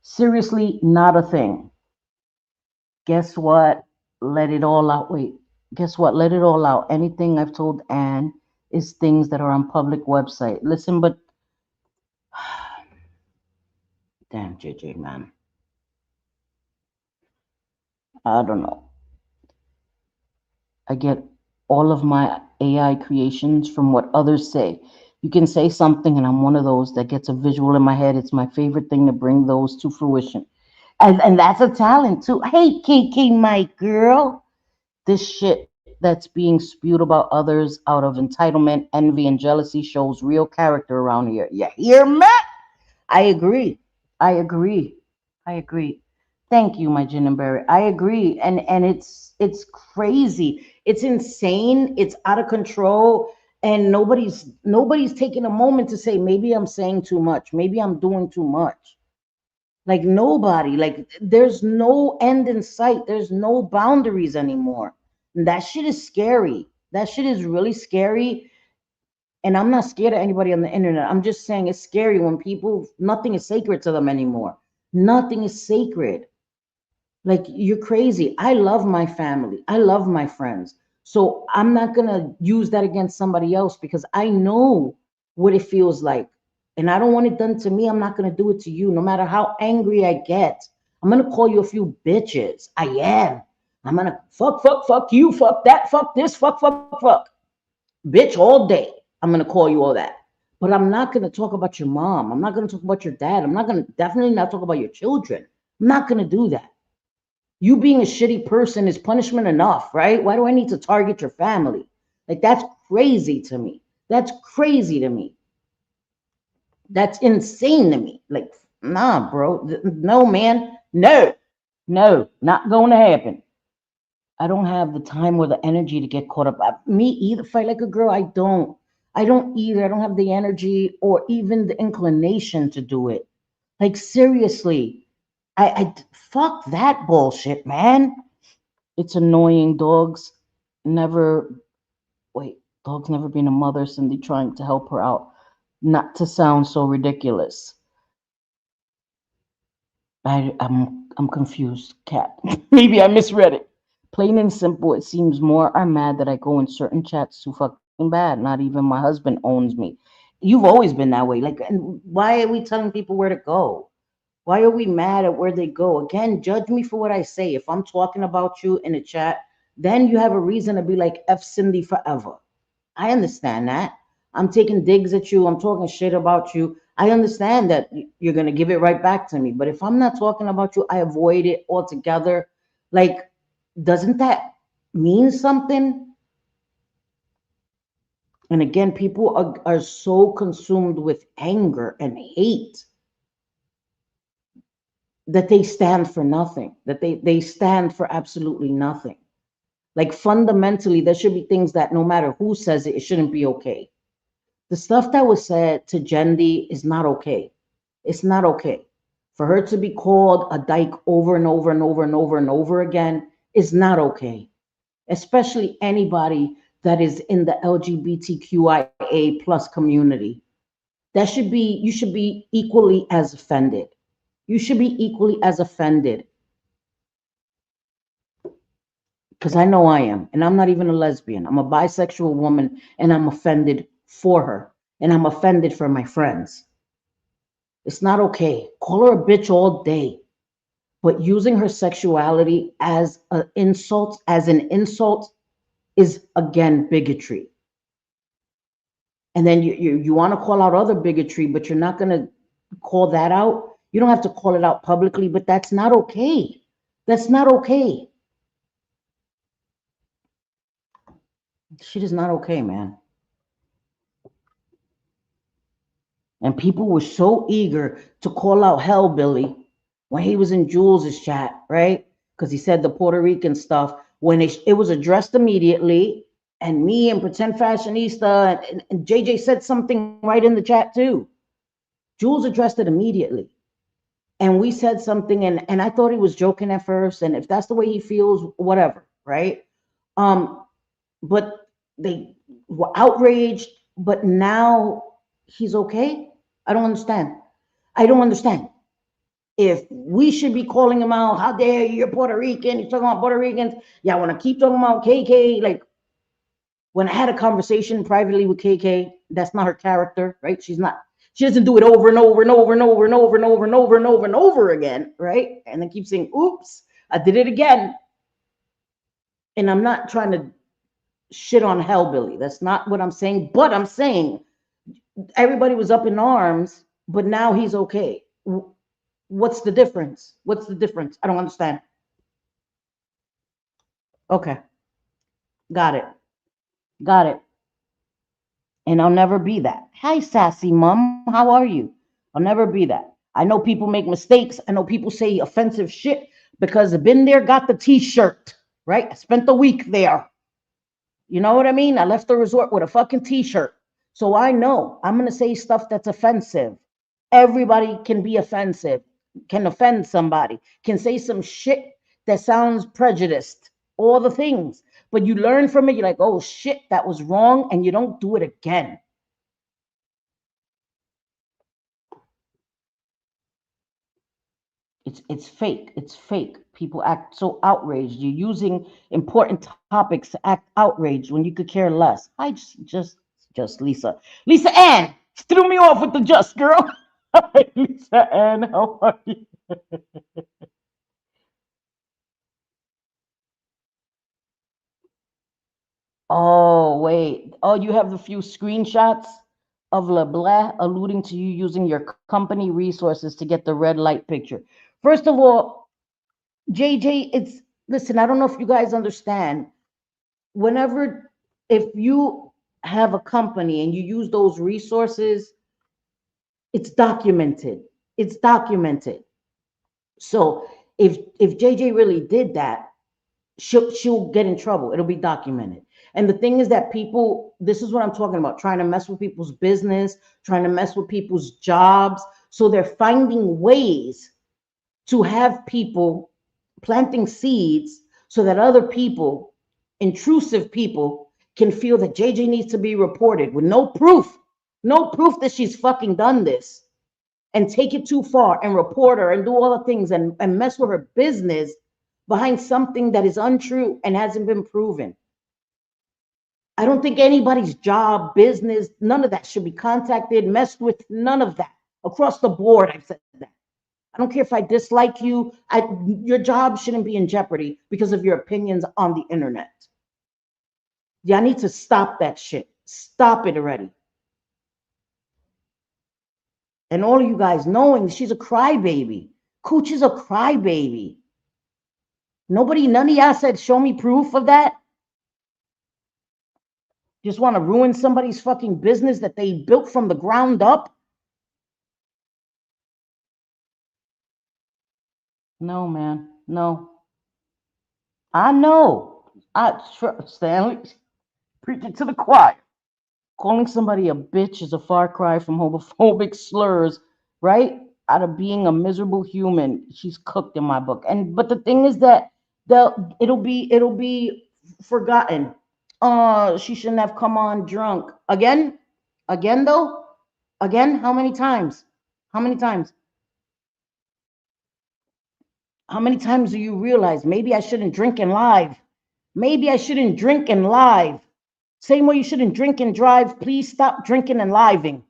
Seriously, not a thing. Guess what? Let it all out. Wait, guess what? Let it all out. Anything I've told Anne is things that are on public website. Listen, but damn, JJ, man. I don't know. I get all of my AI creations from what others say. You can say something, and I'm one of those that gets a visual in my head. It's my favorite thing to bring those to fruition. And that's a talent too. Hey, KK, my girl. This shit that's being spewed about others out of entitlement, envy, and jealousy shows real character around here. You hear me? I agree. I agree. I agree. Thank you, my gin and berry. I agree. And it's crazy. It's insane. It's out of control. And nobody's taking a moment to say, maybe I'm saying too much. Maybe I'm doing too much. Like nobody, like there's no end in sight. There's no boundaries anymore. And that shit is scary. That shit is really scary. And I'm not scared of anybody on the internet. I'm just saying it's scary when people, nothing is sacred to them anymore. Nothing is sacred. Like you're crazy. I love my family. I love my friends. So I'm not going to use that against somebody else because I know what it feels like. And I don't want it done to me. I'm not going to do it to you. No matter how angry I get, I'm going to call you a few bitches. I am. I'm going to fuck you, fuck that, fuck this, fuck. Bitch all day. I'm going to call you all that. But I'm not going to talk about your mom. I'm not going to talk about your dad. I'm not going to definitely not talk about your children. I'm not going to do that. You being a shitty person is punishment enough, right? Why do I need to target your family? Like, that's crazy to me. That's crazy to me. That's insane to me. Like, nah, bro. No, man. No, not going to happen. I don't have the time or the energy to get caught up. Me either. Fight like a girl. I don't. I don't either. I don't have the energy or even the inclination to do it. Like, seriously. I fuck that bullshit, man. It's annoying. Never, Dog's never been a mother. Cindy trying to help her out. Not to sound so ridiculous. I'm confused, Cat. Maybe I misread it. Plain and simple, it seems more are mad that I go in certain chats too fucking bad. Not even my husband owns me. You've always been that way. Like, and why are we telling people where to go? Why are we mad at where they go? Again, judge me for what I say. If I'm talking about you in a chat, then you have a reason to be like F Cindy forever. I understand that. I'm taking digs at you. I'm talking shit about you. I understand that you're going to give it right back to me. But if I'm not talking about you, I avoid it altogether. Like, doesn't that mean something? And again, people are so consumed with anger and hate that they stand for nothing, that they stand for absolutely nothing. Like, fundamentally, there should be things that no matter who says it, it shouldn't be okay. The stuff that was said to Jendi is not okay. It's not okay. For her to be called a dyke over and over and over and over and over again is not okay. Especially anybody that is in the LGBTQIA plus community. That should be, you should be equally as offended. You should be equally as offended. Because I know I am. And I'm not even a lesbian. I'm a bisexual woman and I'm offended for her. And I'm offended for my friends. It's not okay. Call her a bitch all day. But using her sexuality as an insult, is again bigotry. And then you want to call out other bigotry, but you're not going to call that out. You don't have to call it out publicly, but that's not okay. That's not okay. Shit is not okay, man. And people were so eager to call out Hellbilly when he was in Jules's chat, right? Because he said the Puerto Rican stuff. When it was addressed immediately, and me and Pretend Fashionista and JJ said something right in the chat too. Jules addressed it immediately. And we said something, and I thought he was joking at first. And if that's the way he feels, whatever, right? Um, but they were outraged, but now he's okay. I don't understand. I don't understand. If we should be calling him out, how dare you, you're Puerto Rican, you're talking about Puerto Ricans. Yeah, I want to keep talking about KK. Like, when I had a conversation privately with KK, that's not her character, right? She doesn't do it over and over and over and over and over and over and over and over and over again, right? And then keep saying, oops, I did it again. And I'm not trying to shit on Hellbilly. That's not what I'm saying. But I'm saying everybody was up in arms, but now he's okay. What's the difference? What's the difference? I don't understand. Okay. Got it. Got it. And I'll never be that. Hi, sassy mom. How are you? I'll never be that. I know people make mistakes. I know people say offensive shit because I've been there, got the t-shirt, right? I spent the week there. You know what I mean? I left the resort with a fucking t-shirt. So I know I'm going to say stuff that's offensive. Everybody can be offensive, can offend somebody, can say some shit that sounds prejudiced, all the things. But you learn from it. You're like, oh shit, that was wrong. And you don't do it again. It's fake. It's fake. People act so outraged. You're using important topics to act outraged when you could care less. I just Lisa. Lisa Ann threw me off with the just girl. Hi, Lisa Ann, how are you? Oh, wait. Oh, you have a few screenshots of LeBlanc alluding to you using your company resources to get the red light picture. First of all, JJ, listen, I don't know if you guys understand. Whenever, if you have a company and you use those resources, it's documented. It's documented. So if JJ really did that, she'll get in trouble. It'll be documented. And the thing is that people, this is what I'm talking about, trying to mess with people's business, trying to mess with people's jobs. So they're finding ways to have people planting seeds so that other people, intrusive people, can feel that JJ needs to be reported with no proof that she's fucking done this. and take it too far and report her and do all the things and mess with her business behind something that is untrue and hasn't been proven. I don't think anybody's job, business, none of that should be contacted, messed with, none of that. Across the board, I've said that. I don't care if I dislike you. Your job shouldn't be in jeopardy because of your opinions on the internet. Y'all need to stop that shit. Stop it already. And all of you guys knowing she's a crybaby. Cooch is a crybaby. None of y'all said, show me proof of that. Just want to ruin somebody's fucking business that they built from the ground up? No, man. No. I know. Stanley, preaching to the choir. Calling somebody a bitch is a far cry from homophobic slurs, right? Out of being a miserable human. She's cooked in my book. But the thing is that it'll be forgotten. She shouldn't have come on drunk. Again though? Again? How many times? How many times? How many times do you realize maybe I shouldn't drink and live? Maybe I shouldn't drink and live. Same way you shouldn't drink and drive. Please stop drinking and living.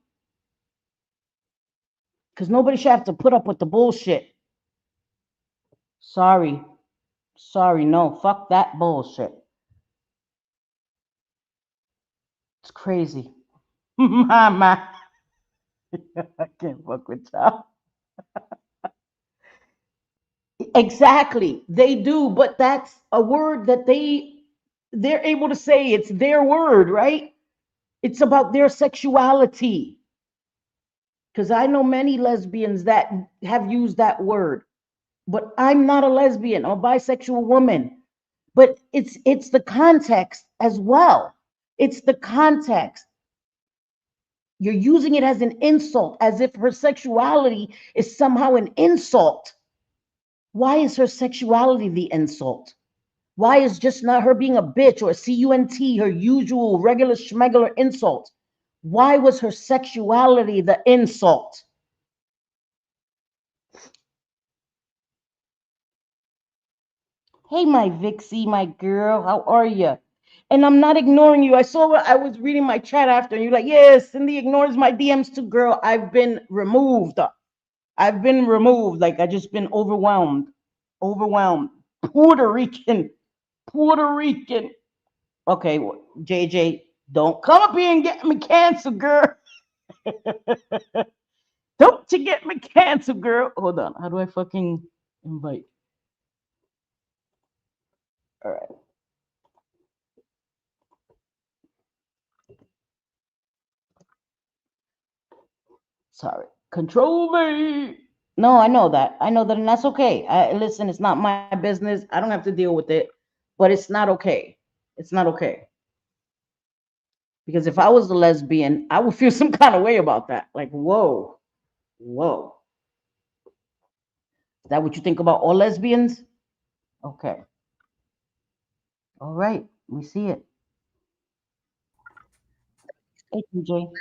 Because nobody should have to put up with the bullshit. Sorry. No, fuck that bullshit. It's crazy. Mama. I can't fuck with y'all. Exactly. They do, but that's a word that they're able to say. It's their word, right? It's about their sexuality. Because I know many lesbians that have used that word. But I'm not a lesbian. I'm a bisexual woman. But it's the context as well. It's the context. You're using it as an insult, as if her sexuality is somehow an insult. Why is her sexuality the insult? Why is just not her being a bitch or a cunt her usual regular schmegular insult? Why was her sexuality the insult? Hey, my Vixie, my girl, how are you? And I'm not ignoring you. I was reading my chat after, and you're like, yes, Cindy ignores my DMs too, girl. I've been removed. Like, I just been overwhelmed. Puerto Rican. Okay, JJ, don't come up here and get me canceled, girl. Don't you get me canceled, girl. Hold on. How do I fucking invite? All right. Sorry. Control me. No, I know that. And that's okay. Listen, it's not my business. I don't have to deal with it, but it's not okay. It's not okay. Because if I was a lesbian, I would feel some kind of way about that. Like, whoa. Is that what you think about all lesbians? Okay. All right. We see it. Hey, TJ.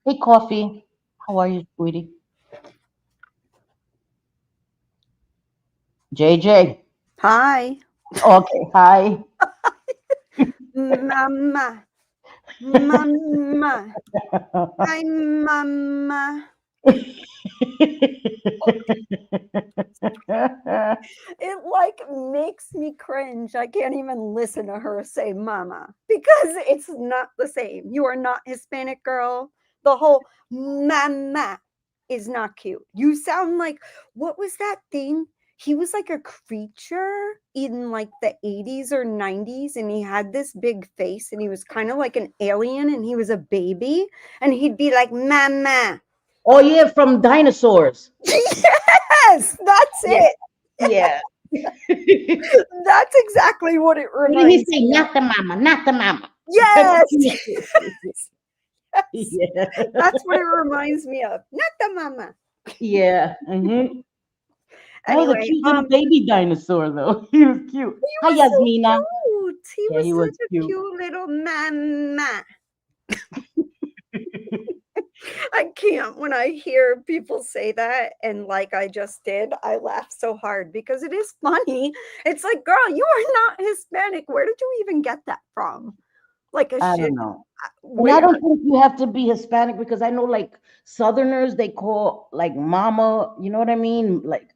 Hey, Coffee. How are you, sweetie? JJ. Hi. Okay. Hi. Mama. Mama. Hi, Mama. It like makes me cringe. I can't even listen to her say mama because it's not the same. You are not Hispanic, girl. The whole mama is not cute. You sound like, what was that thing? He was like a creature in like the 80s or 90s, and he had this big face, and he was kind of like an alien, and he was a baby, and he'd be like mama. Oh yeah, from dinosaurs. Yes, that's it. Yeah. That's exactly what it reminds me. What did he say? Not the mama. Yes. Yeah. That's what it reminds me of. Not the mama. Yeah. Mm-hmm. That was a Anyway, cute little baby dinosaur, though. He was cute. Hi, Yasmina. He Yeah, was he was such a cute. cute little mama. I can't. When I hear people say that, and like I just did, I laugh so hard because it is funny. It's like, girl, you are not Hispanic. Where did you even get that from? Like a I shit. don't know. And I Where? don't think you have to be Hispanic because I know like Southerners they call like mama, you know what I mean? Like,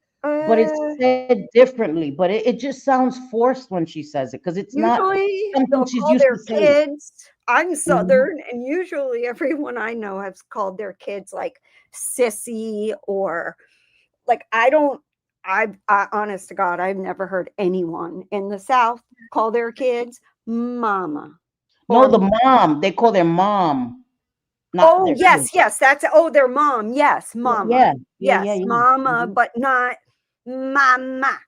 but it's Uh, said differently. But it just sounds forced when she says it because it's not Usually something they'll she's call used their to saying. kids. I'm Mhm. Southern, and usually everyone I know has called their kids like sissy or like I don't. Honest to God, I've never heard anyone in the South call their kids mama No, or the mom. They call their mom, not oh their yes, kid. yes, that's oh their mom. Yes, mama. Yeah, yeah, yeah, Yes, yeah. mama, Mhm. but not mama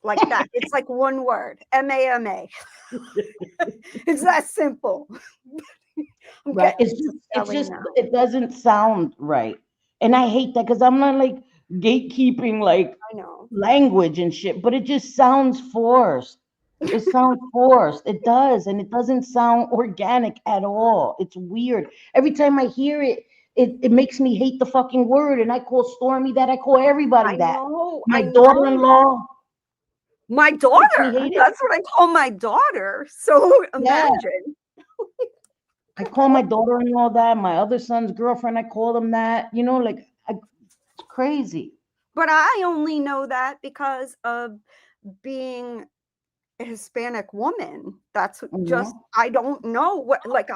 like that. It's like one word, mama. It's that simple. I'm Right. getting It's into it's spelling just now. it doesn't sound right. And I hate that because I'm not like gatekeeping like I know. language and shit, but it just sounds forced. It sounds forced. It does, and it doesn't sound organic at all. It's weird. Every time I hear it, it makes me hate the fucking word. And I call Stormy that. I call everybody I that. know. My I know. daughter-in-law My makes me daughter. hate it. That's what I call my daughter. So Yeah. imagine. I call my daughter-in-law that. My other son's girlfriend, I call them that. You know, like it's crazy. But I only know that because of being a Hispanic woman. That's just Mhm. I don't know what like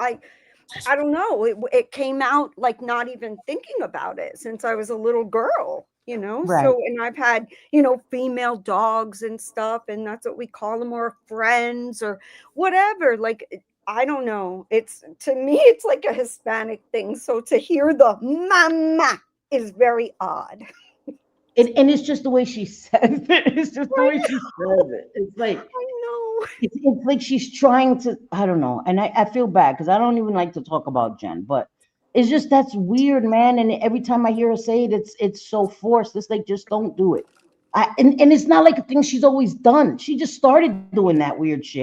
I don't know. It came out like not even thinking about it since I was a little girl, you know? Right. So, and I've had, you know, female dogs and stuff, and that's what we call them, or friends or whatever. Like, I don't know. It's to me, it's like a Hispanic thing. So to hear the mama is very odd. And it's just the way she says it. It's just the way she says it. It's like I know. it's like she's trying to, I don't know. And I feel bad because I don't even like to talk about Jen, but it's just that's weird, man. And every time I hear her say it, it's so forced. It's like just don't do it. And it's not like a thing she's always done. She just started doing that weird shit.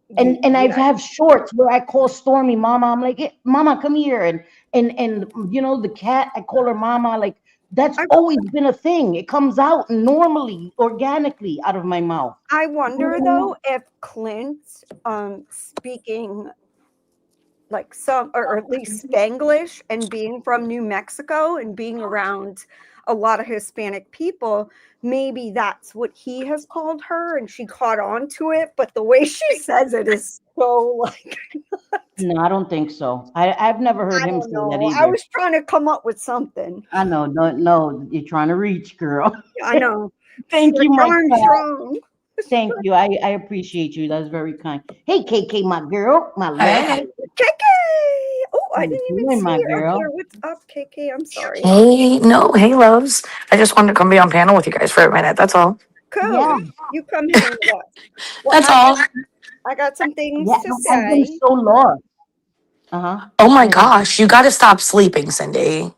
And I've Yeah, have shorts where I call Stormy mama. I'm like, "Eh, mama, come here. And you know, the cat, I call her mama. Like that's I always been a thing. It comes out normally, organically out of my mouth. I You know wonder what I mean? though if Clint speaking like some or at least Spanglish and being from New Mexico and being around a lot of Hispanic people, maybe that's what he has called her and she caught on to it. But the way she says it is so like, No, I don't think so. I've never heard I him don't say that know. I either. was trying to come up with something. I know, no, you're trying to reach, girl. I know. Thank you, Like my darn cat. strong. Thank you. I appreciate you. That's very kind. Hey, KK, my girl, my love. How Hey. KK. Oh, I you didn't even doing, see my her up here. girl? What's up, KK? I'm sorry. Hey, no, hey, loves. I just wanted to come be on panel with you guys for a minute. That's all. Cool. Yeah, You come hang with us. Well, That's all. I got some yeah. things to No, I've been say. so lost. Uh-huh. Oh my Go ahead. gosh, you got to stop sleeping, Cindy.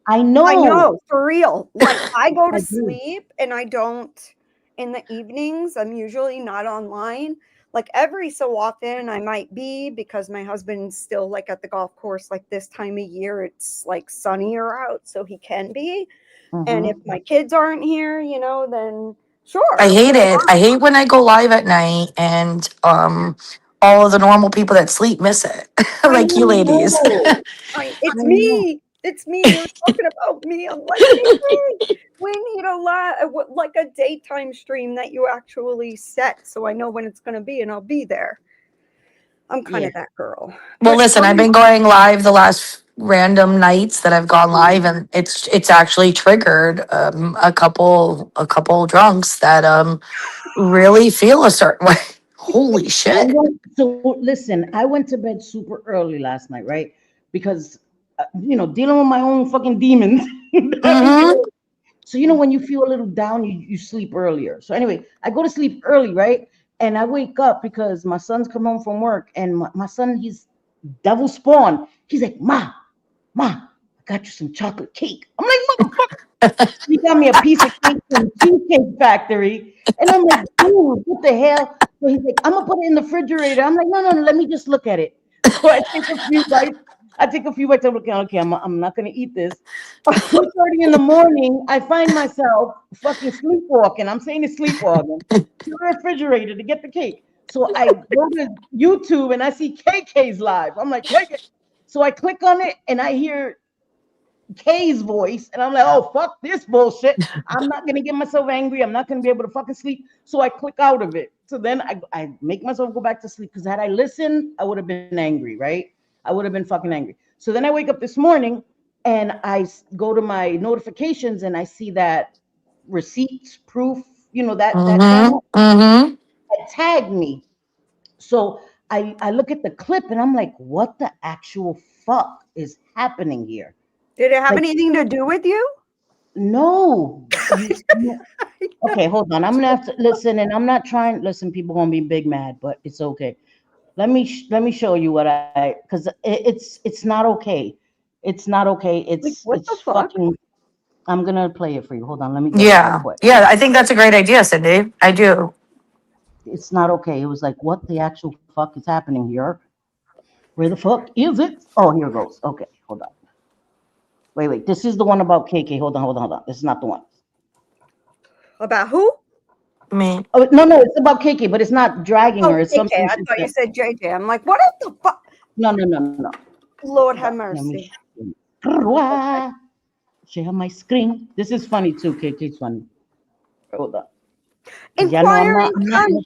I I know. know, for real. Like I go to I do. sleep and I don't in the evenings. I'm usually not online. Like every so often I might be because my husband's still like at the golf course like this time of year it's like sunnier out so he can be. And if Mm-hmm. my kids aren't here, you know, then I sure. hate it. I hate when I go live at night and all of the normal people that sleep miss it, I like you ladies. know. I It's know. me. It's me. You're talking about me. I'm like, "Hey, we need like a daytime stream that you actually set, so I know when it's going to be, and I'll be there. I'm kind Yeah. of that girl. Well, But listen, I've been going live the last random nights that I've gone live, and it's actually triggered a couple drunks that really feel a certain way. Holy shit. So listen, I went to bed super early last night, right? Because you know, dealing with my own fucking demons. Mm-hmm. So you know, when you feel a little down, you sleep earlier. So anyway, I go to sleep early, right? And I wake up because my son's come home from work, and my son, he's devil spawn. He's like, Ma, I got you some chocolate cake. I'm like, motherfucker. He got me a piece of cake from Cheesecake Factory. And I'm like, dude, what the hell? So he's like, I'm gonna put it in the refrigerator. I'm like, no, let me just look at it. So I take a few bites. I take a few bites. I'm looking, okay, I'm not gonna eat this. 2:30 in the morning, I find myself fucking sleepwalking. I'm saying it's sleepwalking to the refrigerator to get the cake. So I go to YouTube and I see KK's live. I'm like, KK. So I click on it and I hear K's voice, and I'm like, oh, fuck this bullshit. I'm not gonna get myself angry. I'm not gonna be able to fucking sleep. So I click out of it. So then I make myself go back to sleep because had I listened, I would have been angry, right? I would have been fucking angry. So then I wake up this morning and go to my notifications and I see that receipts, proof, that channel Mm-hmm. that tagged me. So I look at the clip and I'm like, what the actual fuck is happening here? Did it have Like, anything to do with you? no. Okay, hold on. I'm gonna have to listen, and I'm not trying. Listen, people gonna be big mad, but it's okay. Let me show you what because it's not okay. It's not okay. What the It's fuck? fucking. I'm gonna play it for you. Hold on. Let me get it real Yeah. quick. Yeah. I think that's a great idea, Cindy. I do. It's not okay. It was like, what the actual fuck is happening here? Where the fuck is it? Oh, here it goes. Okay, hold on. Wait. This is the one about KK. Hold on. This is not the one. About who? Me. Oh no, it's about KK, but it's not dragging Oh, her. It's KK. something. I she thought you said. said JJ. I'm like, what the fuck? No. Lord have Let me mercy. share my screen. This is funny too. KK's funny. Hold on. Inquiring cunt.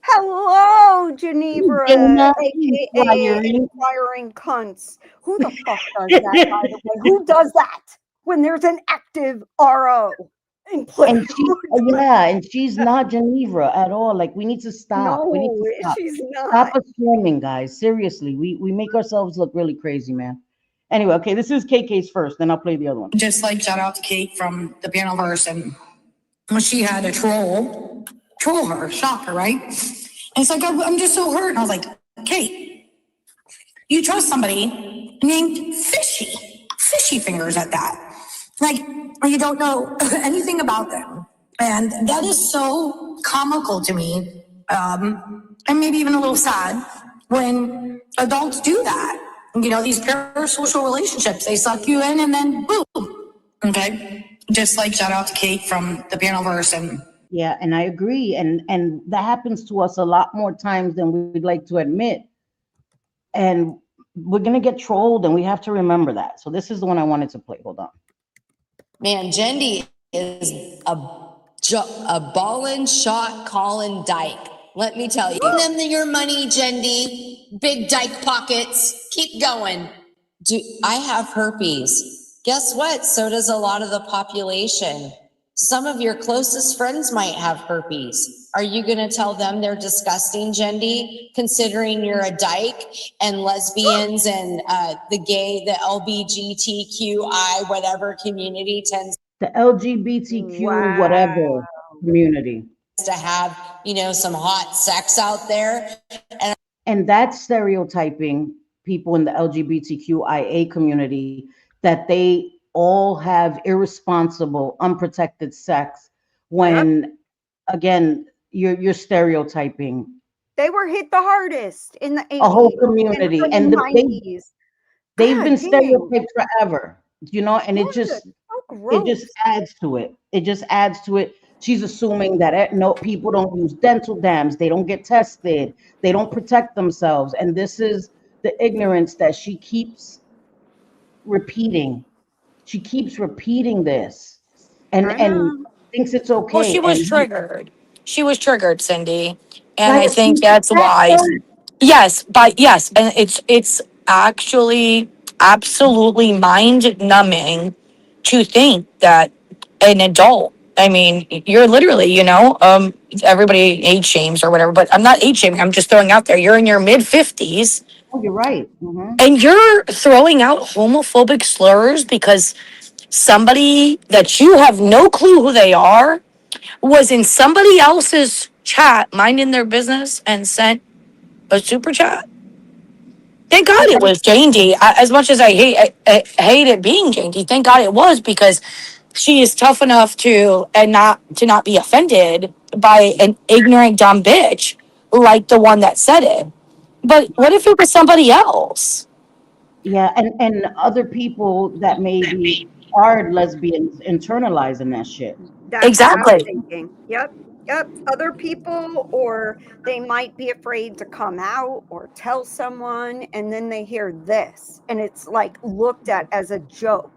Hello, Geneva, Dana, aka inquiring cunts. Who the fuck does that, by the way? Who does that when there's an active RO in play? And she's not Geneva at all. Like, we need to stop. No, We need to stop. she's not. Stop assuming, guys. Seriously, we make ourselves look really crazy, man. Anyway, okay, this is KK's first, then I'll play the other one. Just like shout out to Kate from the Piano Verse, and she had a troll her, shock her, right? And it's like, I'm just so hurt. And I was like, Kate, you trust somebody named Fishy Fingers at that. Like, you don't know anything about them. And that is so comical to me, and maybe even a little sad when adults do that. These parasocial relationships, they suck you in and then boom. Okay. Just like shout out to Kate from the Piano Verse. And yeah, and I agree. And that happens to us a lot more times than we'd like to admit. And we're gonna get trolled, and we have to remember that. So this is the one I wanted to play. Hold on. Man, Jendi is a ballin' shot callin' dyke. Let me tell you. Give them your money, Jendi. Big dyke pockets. Keep going. I have herpes. Guess what? So does a lot of the population. Some of your closest friends might have herpes. Are you going to tell them they're disgusting, Jendi, considering you're a dyke and lesbians and the gay, the LGBTQI, whatever community tends The LGBTQ whatever community to have, some hot sex out there? And that's stereotyping people in the LGBTQIA community, that they all have irresponsible, unprotected sex, when again, you're stereotyping. They were hit the hardest in the 80s. A whole community, and they've been God stereotyped forever, and it just gross. adds to it. It just adds to it. She's assuming that no, people don't use dental dams, they don't get tested, they don't protect themselves, and this is the ignorance that she keeps repeating. She keeps repeating this, and thinks it's okay. Well, she was triggered. She was triggered, Cindy, and Like, I think that's why. Yes, and it's actually absolutely mind numbing to think that an adult. I mean, you're literally, everybody age shames or whatever, but I'm not age shaming. I'm just throwing out there. You're in your mid 50s. Oh, you're right. And you're throwing out homophobic slurs because somebody that you have no clue who they are was in somebody else's chat minding their business and sent a super chat. Thank God it was Jane D. As much as I hate it being Jane D, thank God it was, because she is tough enough to not be offended by an ignorant dumb bitch like the one that said it. But what if it was somebody else? Yeah, and other people that maybe are lesbians internalizing that shit. That's what I'm Exactly. thinking. Yep. Yep. Other people, or they might be afraid to come out or tell someone, and then they hear this, and it's like looked at as a joke.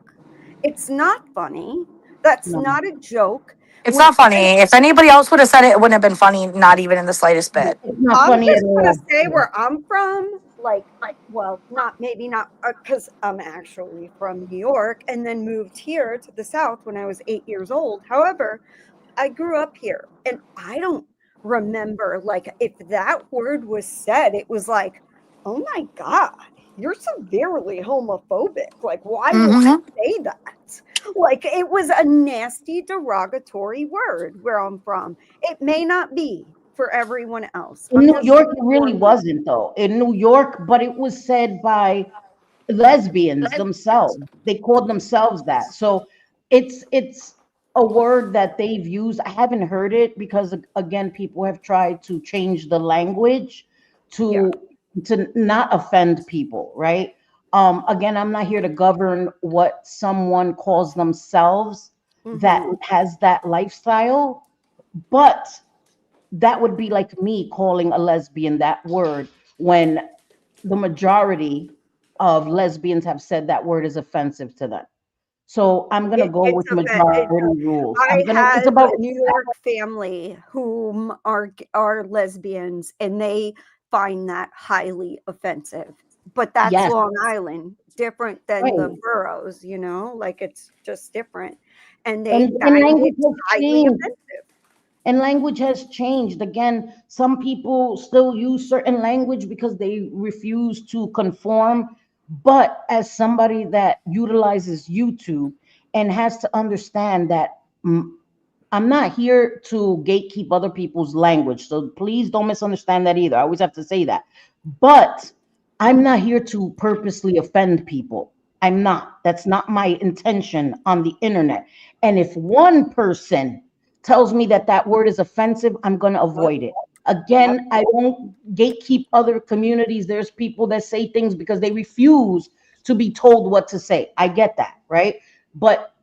It's not funny. That's No, not a joke. It's When not funny. If anybody else would have said it, it wouldn't have been funny, not even in the slightest bit. it's not I'm funny at just gonna all. say Yeah. where I'm from, like, well, not maybe not because I'm actually from New York and then moved here to the South when I was 8 years old. However, I grew up here and I don't remember, like, if that word was said, it was like, oh my God, you're severely homophobic. Like, why would Hmm. you say that? Like, it was a nasty, derogatory word where I'm from. It may not be for everyone else. In I'm New just York, it really informing. wasn't though. In New York, but it was said by lesbians themselves. They called themselves that. So it's a word that they've used. I haven't heard it because again, people have tried to change the language Yeah. to not offend people, right? Again, I'm not here to govern what someone calls themselves that Mhm. has that lifestyle, but that would be like me calling a lesbian that word when the majority of lesbians have said that word is offensive to them. So I'm gonna go It's with a it's majority rules. I It's have about a New York family whom are lesbians, and they find that highly offensive. But that's yes, Long Island, different than the right. boroughs, like it's just different. And they And find it language has highly changed. offensive. And language has changed. Again, some people still use certain language because they refuse to conform. But as somebody that utilizes YouTube and has to understand that I'm not here to gatekeep other people's language. So please don't misunderstand that either. I always have to say that. But I'm not here to purposely offend people. I'm not. That's not my intention on the internet. And if one person tells me that that word is offensive, I'm going to Yep, avoid it. yep. Again, I don't gatekeep other communities. There's people that say things because they refuse to be told what to say. I get that, right? But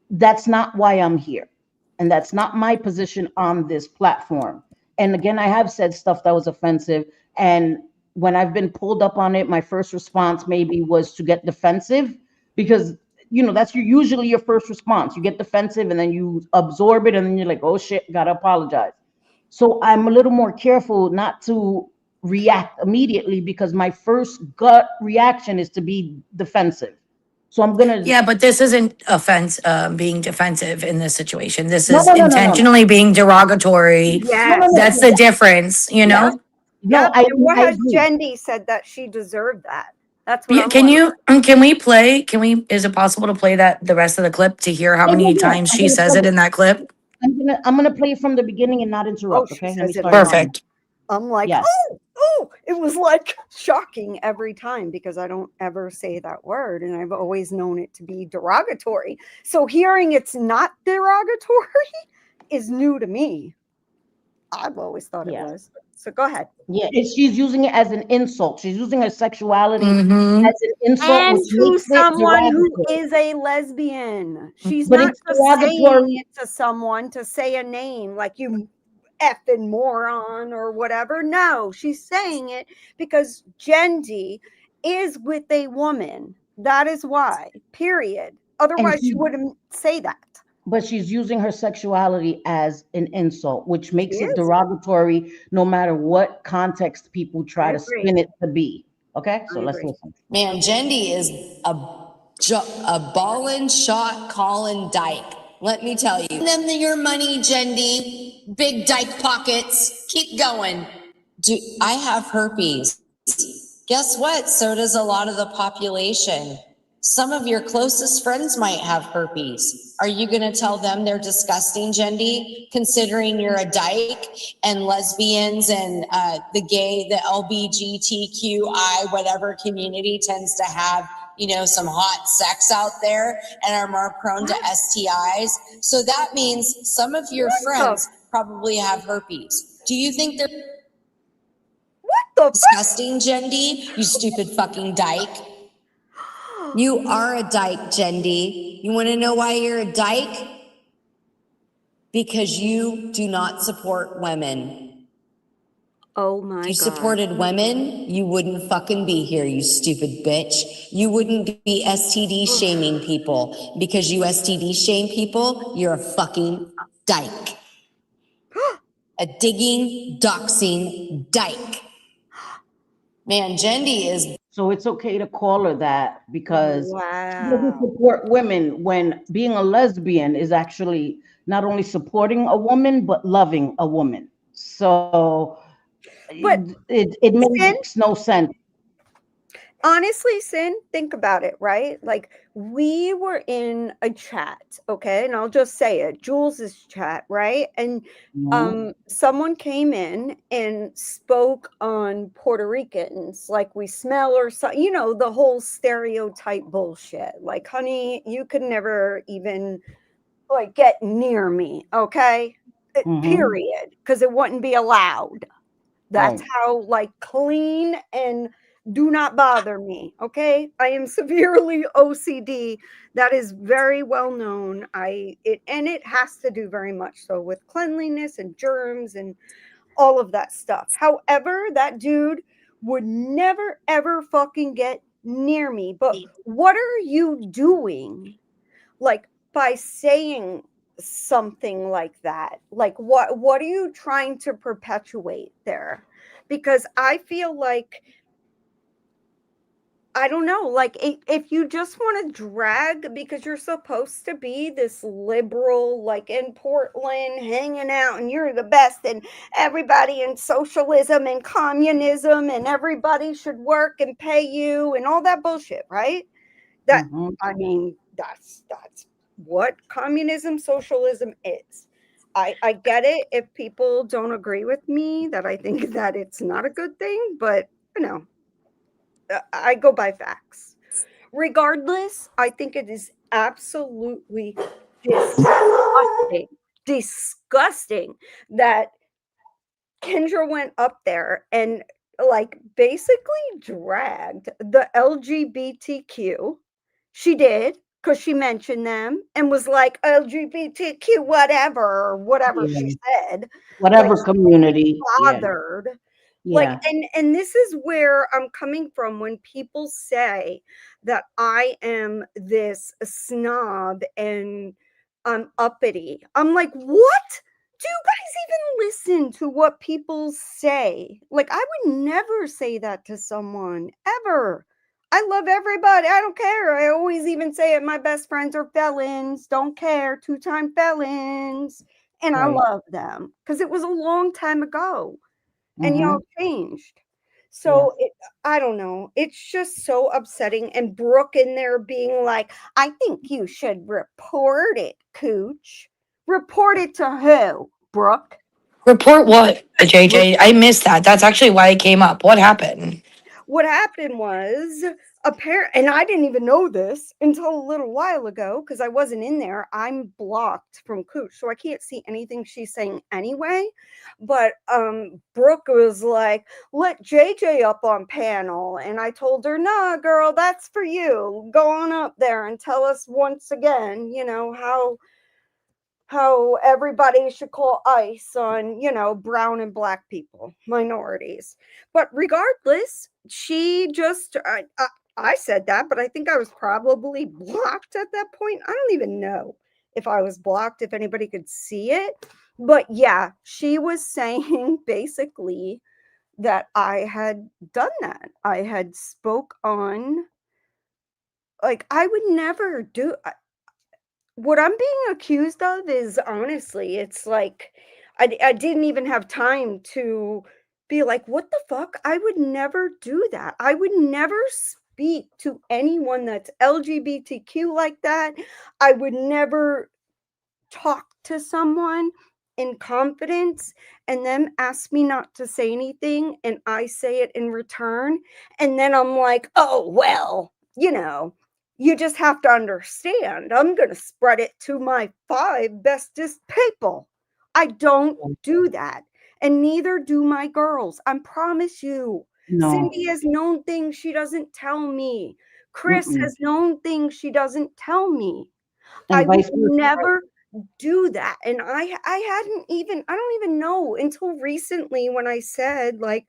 that's not why I'm here. And that's not my position on this platform. And again, I have said stuff that was offensive. And when I've been pulled up on it, my first response maybe was to get defensive because, that's usually your first response. You get defensive and then you absorb it and then you're like, oh shit, gotta apologize. So I'm a little more careful not to react immediately because my first gut reaction is to be defensive. So I'm gonna Yeah, but this isn't being defensive in this situation. This no is no no no no no intentionally being derogatory. no no Yes. no That's the difference, you Yep. know? no. Yep. I And what I has agree. Jendi said that she deserved that? That's what Yeah, I'm can wondering. you is it possible to play that the rest of the clip to hear how Yeah, yeah, many yeah. times I'm she gonna says play it it. in that clip? I'm gonna play it from the beginning and not Oh, interrupt. she Okay, let me says it start a it lot. from. Perfect. I'm like, Yes. it was like shocking every time because I don't ever say that word and I've always known it to be derogatory. So hearing it's not derogatory is new to me. I've always thought it Yeah. was. So go ahead. Yeah. She's using it as an insult. She's using her sexuality Mm-hmm. as an insult, And which to makes it someone who derogatory. is a lesbian. She's But not it's just saying derogatory. it to someone to say a name like you effing moron or whatever. No, she's saying it because Jendi is with a woman. That is why, period. And Otherwise, she she, wouldn't say that. but she's using her sexuality as an insult, which She makes it is. derogatory no matter what context people I try to agree. spin it to be. Okay, so I let's agree. listen. Man, Jendi is a ballin' shot calling dyke. Let me tell you. Them your money, Jendi. Big dyke pockets. Keep going. I have herpes. Guess what? So does a lot of the population. Some of your closest friends might have herpes. Are you going to tell them they're disgusting, Jendi, considering you're a dyke and lesbians and the LBGTQI, whatever community tends to have, some hot sex out there and are more prone to STIs? So that means some of your What friends probably have herpes. Do you think they're the fuck? disgusting, Jendi? You stupid fucking dyke. You are a dyke, Jendi. You want to know why you're a dyke? Because you do not support women. Oh my If God. you supported women, you wouldn't fucking be here, you stupid bitch. You wouldn't be STD shaming people. Because you STD shame people, you're a fucking dyke. A digging, doxing dyke. Man, Jendi is. So it's okay to call her that because she doesn't Wow. support women when being a lesbian is actually not only supporting a woman, but loving a woman. So But it Sin, makes no sense. honestly, Sin, think about it, right? Like we were in a chat, okay? And I'll just say it, Jules's chat, right? And Mhm. someone came in and spoke on Puerto Ricans, like we smell or so, you know, the whole stereotype bullshit. Like, honey, you could never even like get near me, okay? Mhm. Period, because it wouldn't be allowed. That's Right. how like clean and do not bother me. Okay. I am severely OCD. That is very well known. And it has to do very much so with cleanliness and germs and all of that stuff. However, that dude would never ever fucking get near me. But what are you doing? Like by saying something like that, like what are you trying to perpetuate there? Because I feel like, I don't know, like if you just want to drag because you're supposed to be this liberal, like in Portland hanging out and you're the best and everybody in socialism and communism and everybody should work and pay you and all that bullshit, right? That, Mhm. I mean, that's what communism, socialism is. I get it if people don't agree with me that I think that it's not a good thing, but you know, I go by facts. Regardless, I think it is absolutely disgusting, disgusting that Kendra went up there and like basically dragged the LGBTQ. She did because she mentioned them and was like LGBTQ, whatever, or whatever she Yeah. said. Like Whatever community. Yeah. bothered. Like, Yeah. and this is where I'm coming from when people say that I am this snob and I'm uppity. I'm like, what? Do you guys even listen to what people say? Like, I would never say that to someone ever. I love everybody. I don't care. I always even say it. My best friends are felons. Don't care. Two-time felons. And I Right. love them because it was a long time ago and y'all Mhm. changed. Yeah. So I don't know. It's just so upsetting. And Brooke in there being like, I think you should report it, Cooch. Report it to who, Brooke? Report what, JJ? I missed that. That's actually why it came up. What happened? What happened was apparent, and I didn't even know this until a little while ago because I wasn't in there. I'm blocked from Cooch, so I can't see anything she's saying anyway. But Brooke was like, "Let JJ up on panel," and I told her, "Nah, girl, that's for you. Go on up there and tell us once again, you know how everybody should call ICE on, you know, brown and black people, minorities." But regardless, she just, I said that, but I think I was probably blocked at that point. I don't even know if I was blocked, if anybody could see it. But yeah, she was saying basically that I had done that. I had spoke on, like, I would never do, what I'm being accused of is honestly, it's like I didn't even have time to be like, what the fuck? I would never do that. I would never speak to anyone that's LGBTQ like that. I would never talk to someone in confidence and them ask me not to say anything and I say it in return. And then I'm like, oh, well, you know, you just have to understand, I'm going to spread it to my 5 bestest people. I don't do that. And neither do my girls. I promise you. No. Cindy has known things she doesn't tell me. Chris Mm-mm. has known things she doesn't tell me. And I would vice versa. never do that. And I don't even know until recently when I said, like,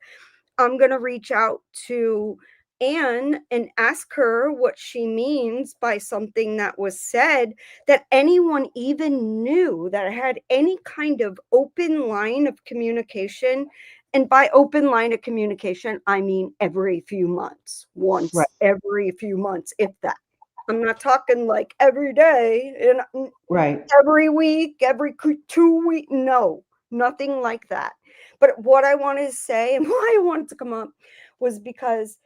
I'm going to reach out to Anne and ask her what she means by something that was said, that anyone even knew that I had any kind of open line of communication. And by open line of communication, I mean every few months, once Right. every few months, if that. I'm not talking like every day and Right. every week, every 2 weeks. No, nothing like that. But what I wanted to say and why I wanted to come up was because,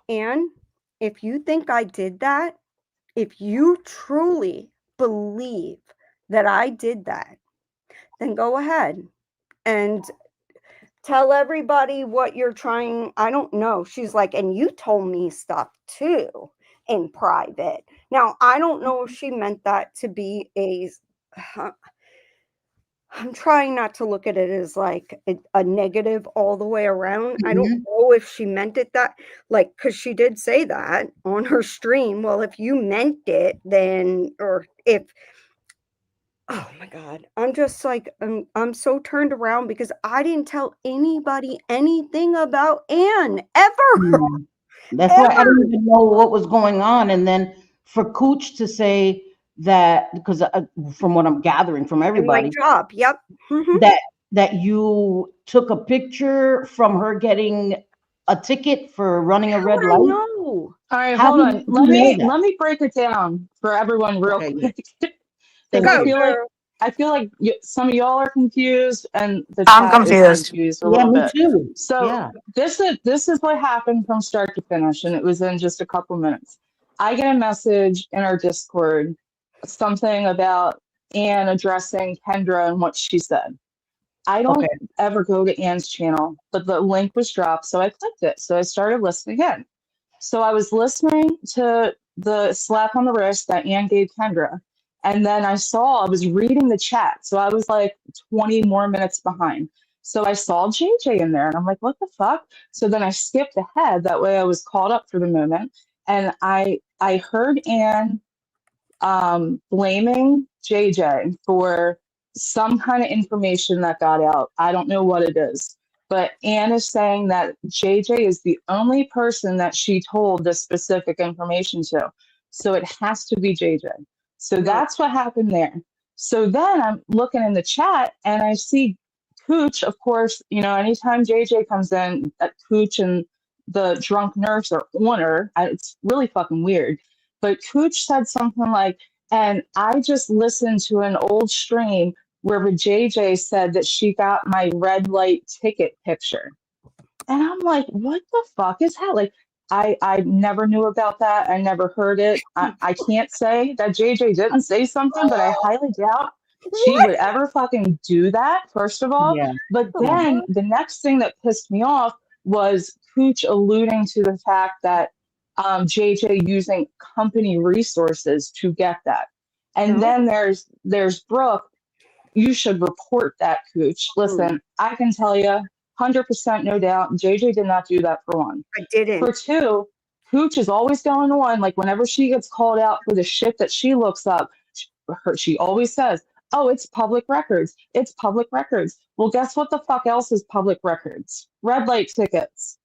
Anne, if you think I did that, if you truly believe that I did that, then go ahead and tell everybody what you're trying. I don't know. She's like, and you told me stuff too in private. Now, I don't know if she meant that to be I'm trying not to look at it as like a negative all the way around. I don't Mhm. know if she meant it that, like, because she did say that on her stream. Well, if you meant it, then, or if, oh my God, I'm just like, I'm so turned around because I didn't tell anybody anything about Anne ever, Mm. That's why I ever. didn't even know what was going on. And then for Cooch to say that, because from what I'm gathering from In my everybody, job. Yep. Mhm. that you took a picture from her getting a ticket for running a How red would I light. know? All right, How hold did on. you know that? Let me break it down for everyone real Okay, yeah. quick. Because Thank Go, you. girl. I feel like some of y'all are confused and the I'm chat is confused. confused a Yeah, little me bit. too. So Yeah. this is what happened from start to finish, and it was in just a couple minutes. I get a message in our Discord, something about Anne addressing Kendra and what she said. I don't Okay. ever go to Anne's channel, but the link was dropped, so I clicked it. So I started listening in. So I was listening to the slap on the wrist that Anne gave Kendra. And then I was reading the chat. So I was like 20 more minutes behind. So I saw JJ in there and I'm like, what the fuck? So then I skipped ahead. That way I was caught up for the moment. And I heard Anne blaming JJ for some kind of information that got out. I don't know what it is. But Anne is saying that JJ is the only person that she told this specific information to. So it has to be JJ. So No. that's what happened there. So then I'm looking in the chat and I see Cooch, of course, anytime JJ comes in, that Cooch and the drunk nurse are on her. It's really fucking weird. But Cooch said something like, and I just listened to an old stream where JJ said that she got my red light ticket picture. And I'm like, what the fuck is that? Like, I never knew about that. I never heard it. I can't say that JJ didn't say something, but I highly doubt she What? would ever fucking do that, first of all. Yeah. But Yeah. then the next thing that pissed me off was Cooch alluding to the fact that JJ using company resources to get that. And No. then there's Brooke. You should report that, Cooch. Listen, I can tell you 100% no doubt, JJ did not do that, for one. I didn't. For two, Cooch is always going on, like whenever she gets called out for the shit that she looks up, she always says, oh, it's public records. It's public records. Well, guess what the fuck else is public records? Red light tickets.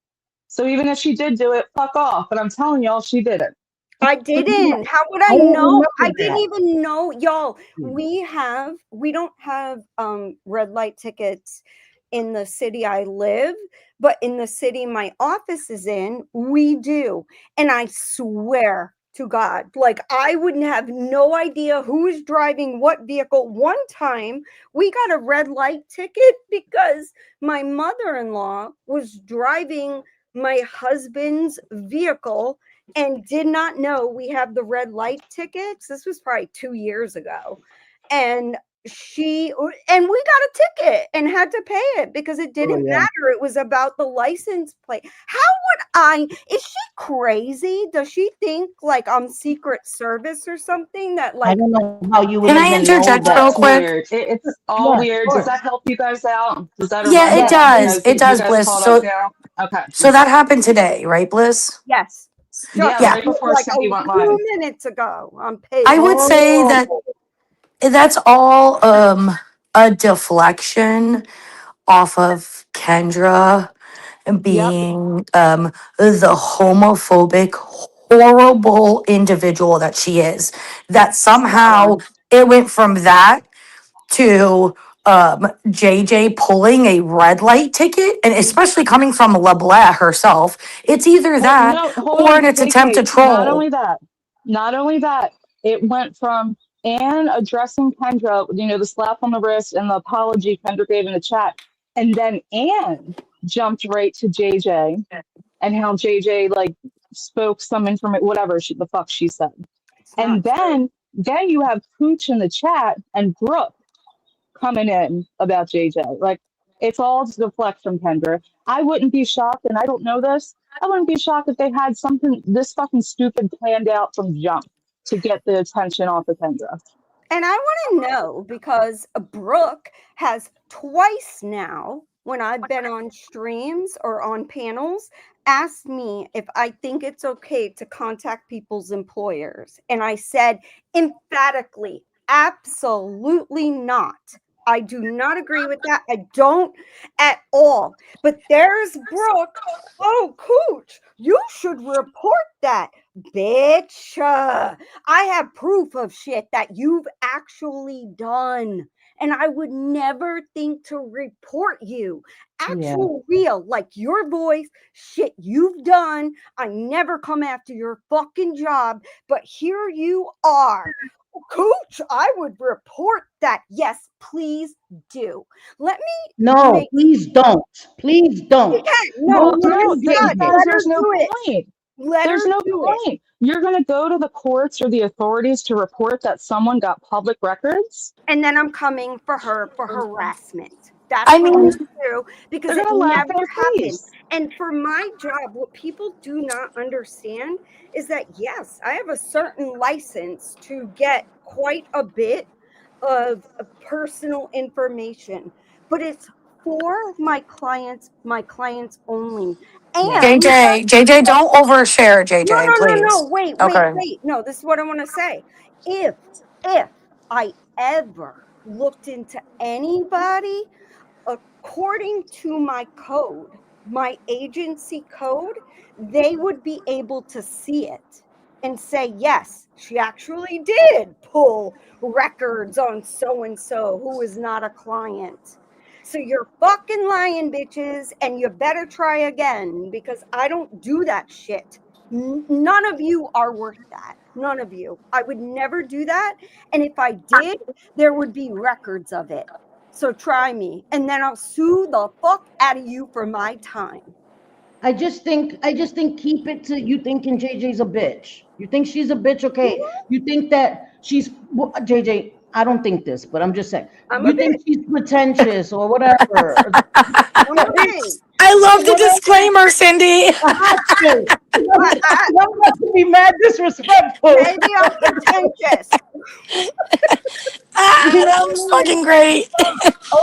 So even if she did do it, fuck off. But I'm telling y'all, she didn't. I didn't. How would I I don't know? remember I didn't that. even know, y'all. Hmm. We don't have red light tickets in the city I live, but in the city my office is in, we do. And I swear to God, like, I wouldn't have no idea who is driving what vehicle. One time we got a red light ticket because my mother-in-law was driving my husband's vehicle and did not know we have the red light tickets. This was probably 2 years ago. And we got a ticket and had to pay it because it didn't yeah. matter. It was about the license plate. Is she crazy? Does she think like I'm Secret Service or something that I like, don't know how you would Can I even know interject real that. That's quick? weird. It's all Yeah, weird. of Does course. that help you guys out? Does that Yeah, align it with Yeah. you does. guys? It You does, guys Bliss. caught up now? Okay. So that happened today, right, Bliss? yes. Just Yeah, right before like Cindy a went few live. minutes ago on page. I would say that that's all a deflection off of Kendra Yep. being the homophobic, horrible individual that she is. That somehow it went from that to JJ pulling a red light ticket, and especially coming from LeBlanc herself, it's either Well, that no, hold or on, it's attempt JK. to troll. Not only that, it went from Anne addressing Kendra, the slap on the wrist and the apology Kendra gave in the chat, and then Anne jumped right to JJ and how JJ like spoke some information, whatever the fuck she said, It's and not true. then you have Pooch in the chat and Brooke coming in about JJ. Like, it's all just deflect from Kendra. I wouldn't be shocked, and I don't know this. I wouldn't be shocked if they had something this fucking stupid planned out from jump to get the attention off of Kendra. And I want to know because Brooke has twice now, when I've been on streams or on panels, asked me if I think it's okay to contact people's employers. And I said emphatically, absolutely not. I do not agree with that. I don't at all. But there's Brooke. Oh, Cooch, you should report that. Bitch. I have proof of shit that you've actually done. And I would never think to report you. Actual real, like your voice, shit you've done. I never come after your fucking job, but here you are. Coach, I would report that. Yes, please do. Let me No, make. please don't. Please don't. Yeah, No, no, No, listen, because JJ. let her there's no do it. point. Let There's her no do it. point. You're going to go to the courts or the authorities to report that someone got public records? And then I'm coming for her for harassment. That's I what I'm mean, gonna do because They're it going to laugh never in your happened. face. And for my job, what people do not understand is that yes, I have a certain license to get quite a bit of personal information, but it's for my clients only. Yeah. And JJ, don't overshare, no, JJ, no, no, no. please. Wait, wait, Okay. wait. No, this is what I want to say. If I ever looked into anybody, according to my code, my agency code, they would be able to see it and say, yes, she actually did pull records on so and so who is not a client. So you're fucking lying, bitches, and you better try again because I don't do that shit. None of you are worth that. None of you. I would never do that. And if I did, there would be records of it. So try me, and then I'll sue the fuck out of you for my time. I just think keep it to you thinking JJ's a bitch. You think she's a bitch, okay? You think that she's well, JJ, I don't think this, but I'm just saying. I'm a You think bitch. she's pretentious or whatever. I'm a bitch. I love the Whatever. disclaimer, Cindy. I- I'm not to be mad disrespectful. Maybe I'm pretentious. You know That was what I mean? fucking great.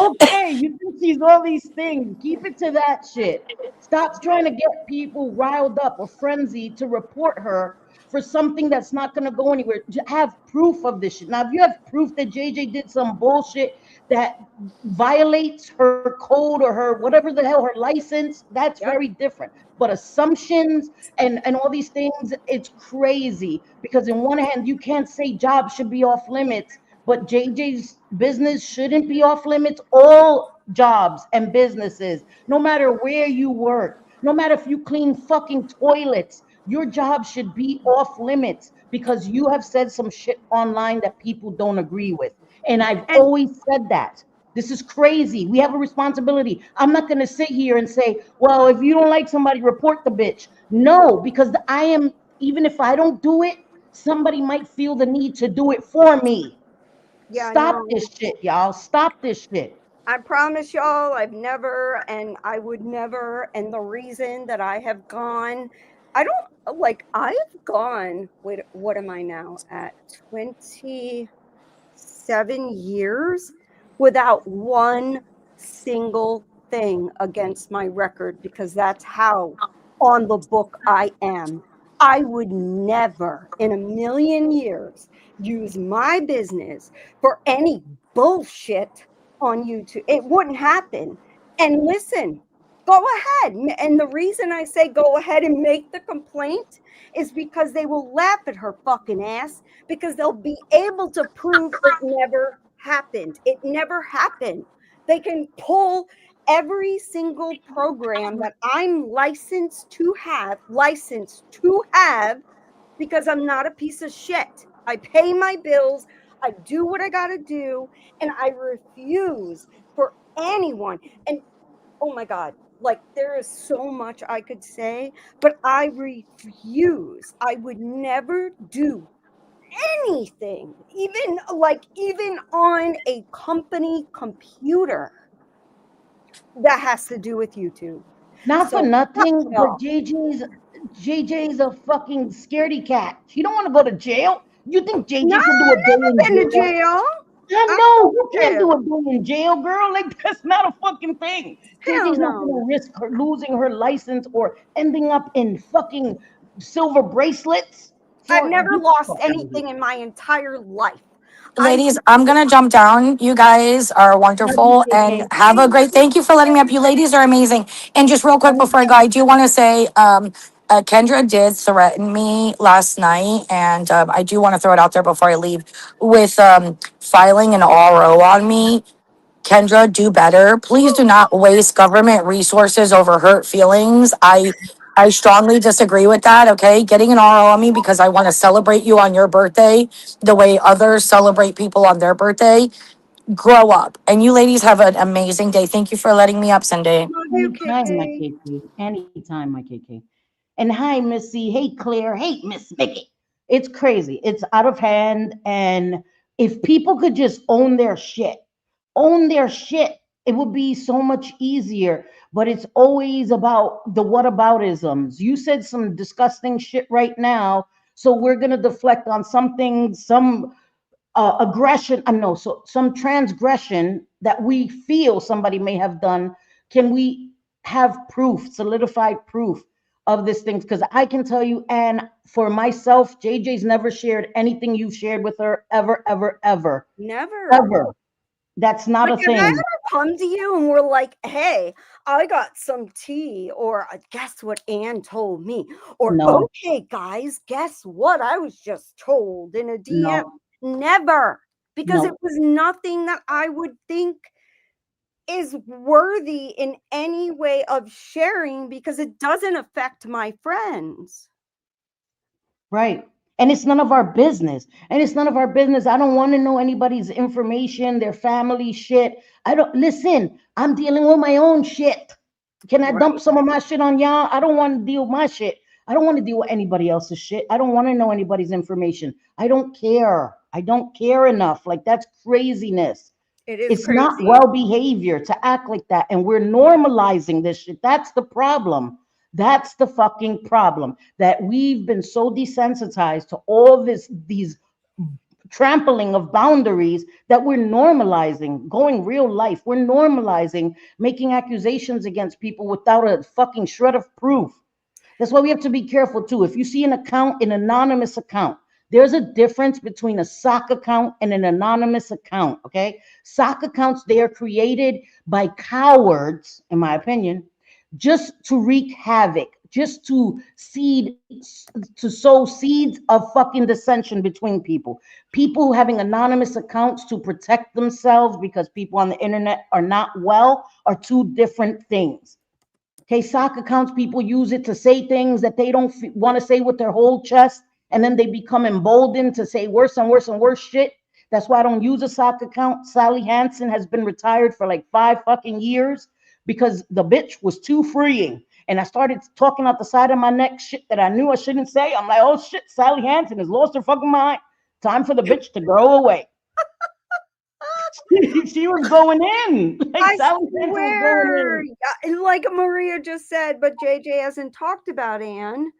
Okay, you think she's all these things. Keep it to that shit. Stop trying to get people riled up or frenzied to report her for something that's not going to go anywhere. Have proof of this shit. Now, if you have proof that JJ did some bullshit that violates her code or her whatever the hell, her license, that's very different. But assumptions and all these things, it's crazy because in one hand, you can't say jobs should be off limits, but JJ's business shouldn't be off limits. All jobs and businesses, no matter where you work, no matter if you clean fucking toilets, your job should be off limits because you have said some shit online that people don't agree with. And I've always said that. This is crazy. We have a responsibility. I'm not going to sit here and say, well, if you don't like somebody, report the bitch. No, because I am, even if I don't do it, somebody might feel the need to do it for me. Yeah, Stop this shit, y'all. Stop this shit. I promise y'all, I've never, and I would never. And the reason that I have gone, I don't like, I've gone, wait, what am I now at? 27 years without one single thing against my record because that's how on the book I am. I would never in a million years use my business for any bullshit on YouTube. It wouldn't happen. And listen, go ahead. And the reason I say go ahead and make the complaint is because they will laugh at her fucking ass because they'll be able to prove it never happened. It never happened. They can pull every single program that I'm licensed to have, because I'm not a piece of shit. I pay my bills, I do what I gotta do, and I refuse for anyone. And oh my God, like there is so much I could say, but I refuse. I would never do anything, even on a company computer that has to do with YouTube. Not for So nothing, fuck but y'all. JJ's a fucking scaredy cat. She don't want to go to jail. You think No, JJ can do a day I've in never been to jail? jail. I I'm know going you to can't do jail. a day in jail, girl. Like that's not a fucking thing. Hell JJ's not no. gonna risk her losing her license or ending up in fucking silver bracelets. I've For never get the lost fuck out of here. anything in my entire life. I Ladies, I'm gonna jump down. You guys are Love you, wonderful and JJ. have a great. Thank you for letting me up. You ladies are amazing. And just real quick before I go, I do want to say, Kendra did threaten me last night, and I do want to throw it out there before I leave with filing an RO on me. Kendra, do better. Please do not waste government resources over hurt feelings. I strongly disagree with that. Okay, getting an RO on me because I want to celebrate you on your birthday the way others celebrate people on their birthday. Grow up, and you ladies have an amazing day. Thank you for letting me up, Sunday. love you, Anytime, my KK. KK. Anytime, my KK. And hi, Missy. Hey, Claire. Hey, Miss Mickey. It's crazy. It's out of hand. And if people could just own their shit, it would be so much easier. But it's always about the whataboutisms. You said some disgusting shit right now. So we're going to deflect on something, some aggression, I know, so some transgression that we feel somebody may have done. Can we have proof, solidified proof of this thing? Because I can tell you, and for myself, JJ's never shared anything you've shared with her ever, ever, ever, Never. ever. That's not Like, a if I thing. ever come to you and we're like, hey, I got some tea, or guess what Ann told me? Or, No, okay, guys, guess what I was just told in a DM? no, Never. Because it no. was nothing that I would think is worthy in any way of sharing because it doesn't affect my friends. Right. And it's none of our business. And it's none of our business. I don't want to know anybody's information, their family shit. I don't listen. I'm dealing with my own shit. Can I dump Right. some of my shit on y'all? I don't want to deal with my shit. I don't want to deal with anybody else's shit. I don't want to know anybody's information. I don't care. I don't care enough. Like that's craziness. It is It's not crazy. well behavior to act like that. And we're normalizing this shit. That's the problem. That's the fucking problem. That we've been so desensitized to all these trampling of boundaries that we're normalizing going real life. We're normalizing making accusations against people without a fucking shred of proof. That's why we have to be careful too. If you see an account, an anonymous account, there's a difference between a sock account and an anonymous account. Okay. Sock accounts, they are created by cowards, in my opinion, just to wreak havoc, just to sow seeds of fucking dissension between people. People having anonymous accounts to protect themselves because people on the internet are not well are two different things. Okay, sock accounts, people use it to say things that they don't want to say with their whole chest, and then they become emboldened to say worse and worse and worse shit. That's why I don't use a sock account. Sally Hansen has been retired for like 5 fucking years because the bitch was too freeing. And I started talking out the side of my neck shit that I knew I shouldn't say. I'm like, oh shit, Sally Hansen has lost her fucking mind. Time for the bitch to go away. She was going in. Like I Sally Hansen was going swear, in. and like Maria just said, but JJ hasn't talked about Anne.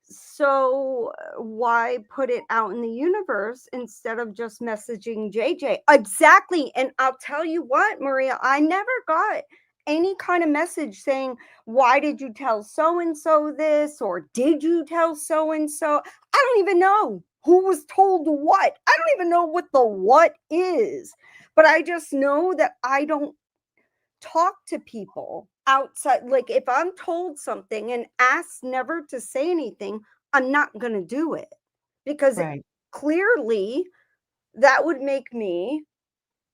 So why put it out in the universe instead of just messaging JJ? Exactly. And I'll tell you what, Maria, I never got any kind of message saying, why did you tell so and so this, or did you tell so and so? I don't even know who was told what. I don't even know what the what is, but I just know that I don't talk to people outside. Like, if I'm told something and asked never to say anything, I'm not going to do it, because Right. clearly that would make me,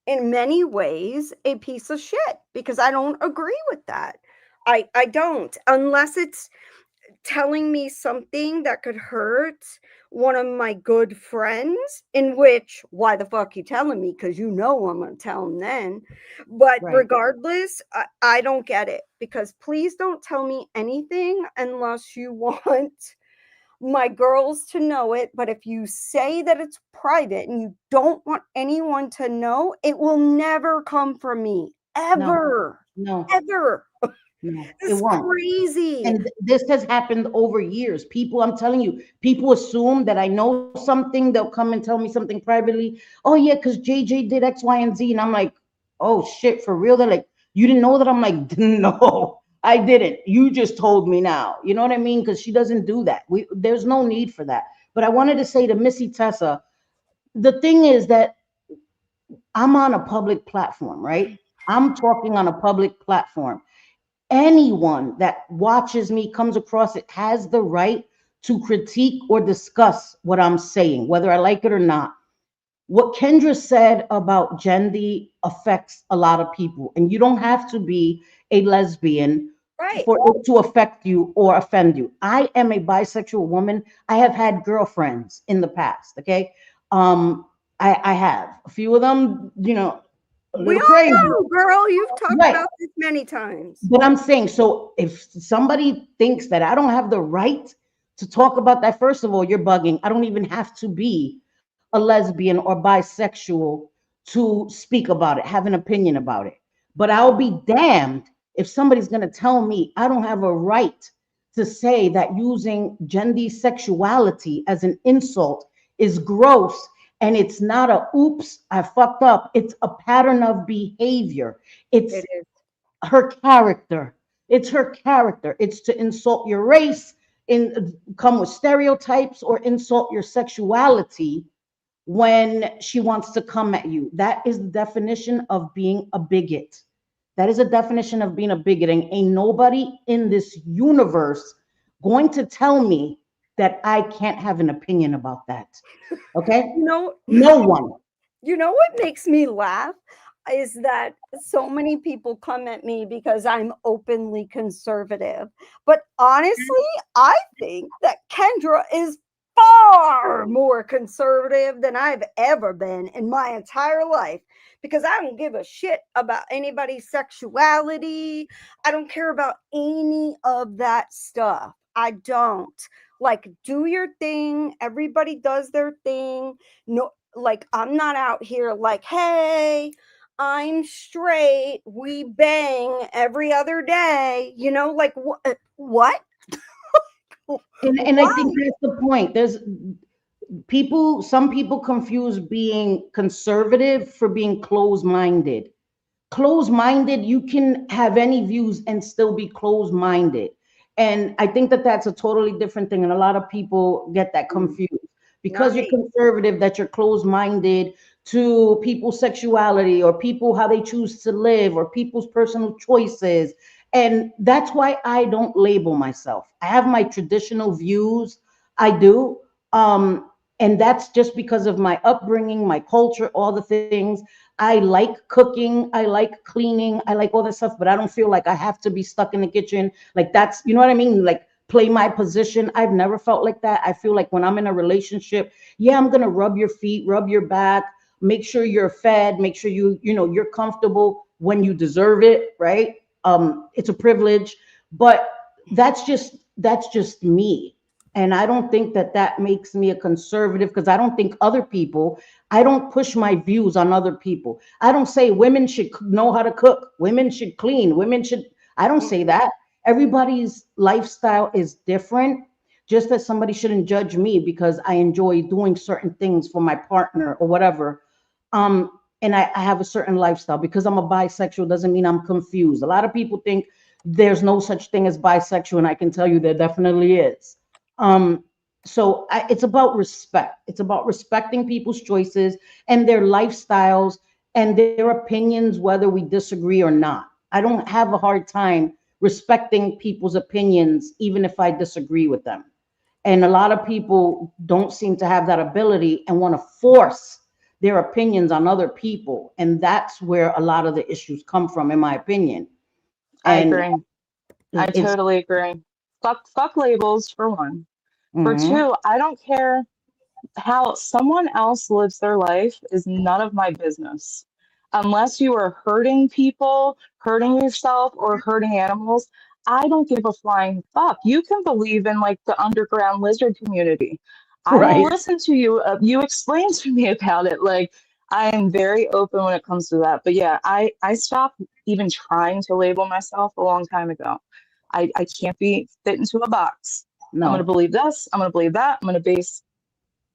in many ways, a piece of shit, because I don't agree with that. I don't, unless it's telling me something that could hurt one of my good friends, in which, why the fuck you telling me? Because you know I'm going to tell him then. But Right. regardless, I don't get it, because please don't tell me anything unless you want my girls to know it. But if you say that it's private and you don't want anyone to know, it will never come from me, No, ever, no, ever. no, it It's won't. crazy. And this has happened over years. People, I'm telling you, people assume that I know something. They'll come and tell me something privately. Oh yeah, because JJ did X, Y, and Z. And I'm like, oh shit, for real? They're like, you didn't know that? I'm like, no, I didn't. You just told me now. You know what I mean? Because she doesn't do that. There's no need for that. But I wanted to say to Missy Tessa, the thing is that I'm on a public platform, right? I'm talking on a public platform. Anyone that watches me, comes across it, has the right to critique or discuss what I'm saying, whether I like it or not. What Kendra said about Jendi affects a lot of people, and you don't have to be a lesbian Right. for it to affect you or offend you. I am a bisexual woman. I have had girlfriends in the past. Okay. I have a few of them, a We little all crazy. know, girl. You've talked Right. about this many times. But I'm saying, so if somebody thinks that I don't have the right to talk about that, first of all, you're bugging. I don't even have to be a lesbian or bisexual to speak about it, have an opinion about it. But I'll be damned if somebody's going to tell me I don't have a right to say that using gender sexuality as an insult is gross, and it's not a oops, I fucked up. It's a pattern of behavior. It's It is. her character. It's her character. It's to insult your race, come with stereotypes, or insult your sexuality when she wants to come at you. That is the definition of being a bigot. That is a definition of being a bigot. And ain't nobody in this universe going to tell me that I can't have an opinion about that. Okay? You know, No one. you know what makes me laugh is that so many people come at me because I'm openly conservative. But honestly, I think that Kendra is far more conservative than I've ever been in my entire life, because I don't give a shit about anybody's sexuality. I don't care about any of that stuff. I don't. Like, do your thing. Everybody does their thing. No, like, I'm not out here like, hey, I'm straight. We bang every other day. Like, what? And I think that's the point. Some people confuse being conservative for being closed-minded. Closed-minded, you can have any views and still be closed-minded. And I think that that's a totally different thing. And a lot of people get that confused. Because Not you're me. conservative, that you're closed-minded to people's sexuality, or people how they choose to live, or people's personal choices. And that's why I don't label myself. I have my traditional views. I do. And that's just because of my upbringing, my culture, all the things. I like cooking, I like cleaning, I like all that stuff, but I don't feel like I have to be stuck in the kitchen. Like, that's, you know what I mean? Like, play my position. I've never felt like that. I feel like when I'm in a relationship, yeah, I'm gonna rub your feet, rub your back, make sure you're fed, make sure you're comfortable when you deserve it, right? It's a privilege, but that's just me. And I don't think that that makes me a conservative, because I don't think I don't push my views on other people. I don't say women should know how to cook, women should clean, I don't say that. Everybody's lifestyle is different. Just that somebody shouldn't judge me because I enjoy doing certain things for my partner or whatever. and I have a certain lifestyle. Because I'm a bisexual doesn't mean I'm confused. A lot of people think there's no such thing as bisexual, and I can tell you there definitely is. So it's about respect. It's about respecting people's choices and their lifestyles and their opinions, whether we disagree or not. I don't have a hard time respecting people's opinions, even if I disagree with them. And a lot of people don't seem to have that ability and want to force their opinions on other people. And that's where a lot of the issues come from, in my opinion. I And agree. I it's totally agree. Fuck labels for one. For mhm, two, I don't care how someone else lives their life is none of my business. Unless you are hurting people, hurting yourself, or hurting animals, I don't give a flying fuck. You can believe in like the underground lizard community. I will right. listen to you. You explain to me about it. Like I am very open when it comes to that. But yeah, I stopped even trying to label myself a long time ago. I can't be fit into a box. I'm going to No. believe this. I'm going to believe that. I'm going to base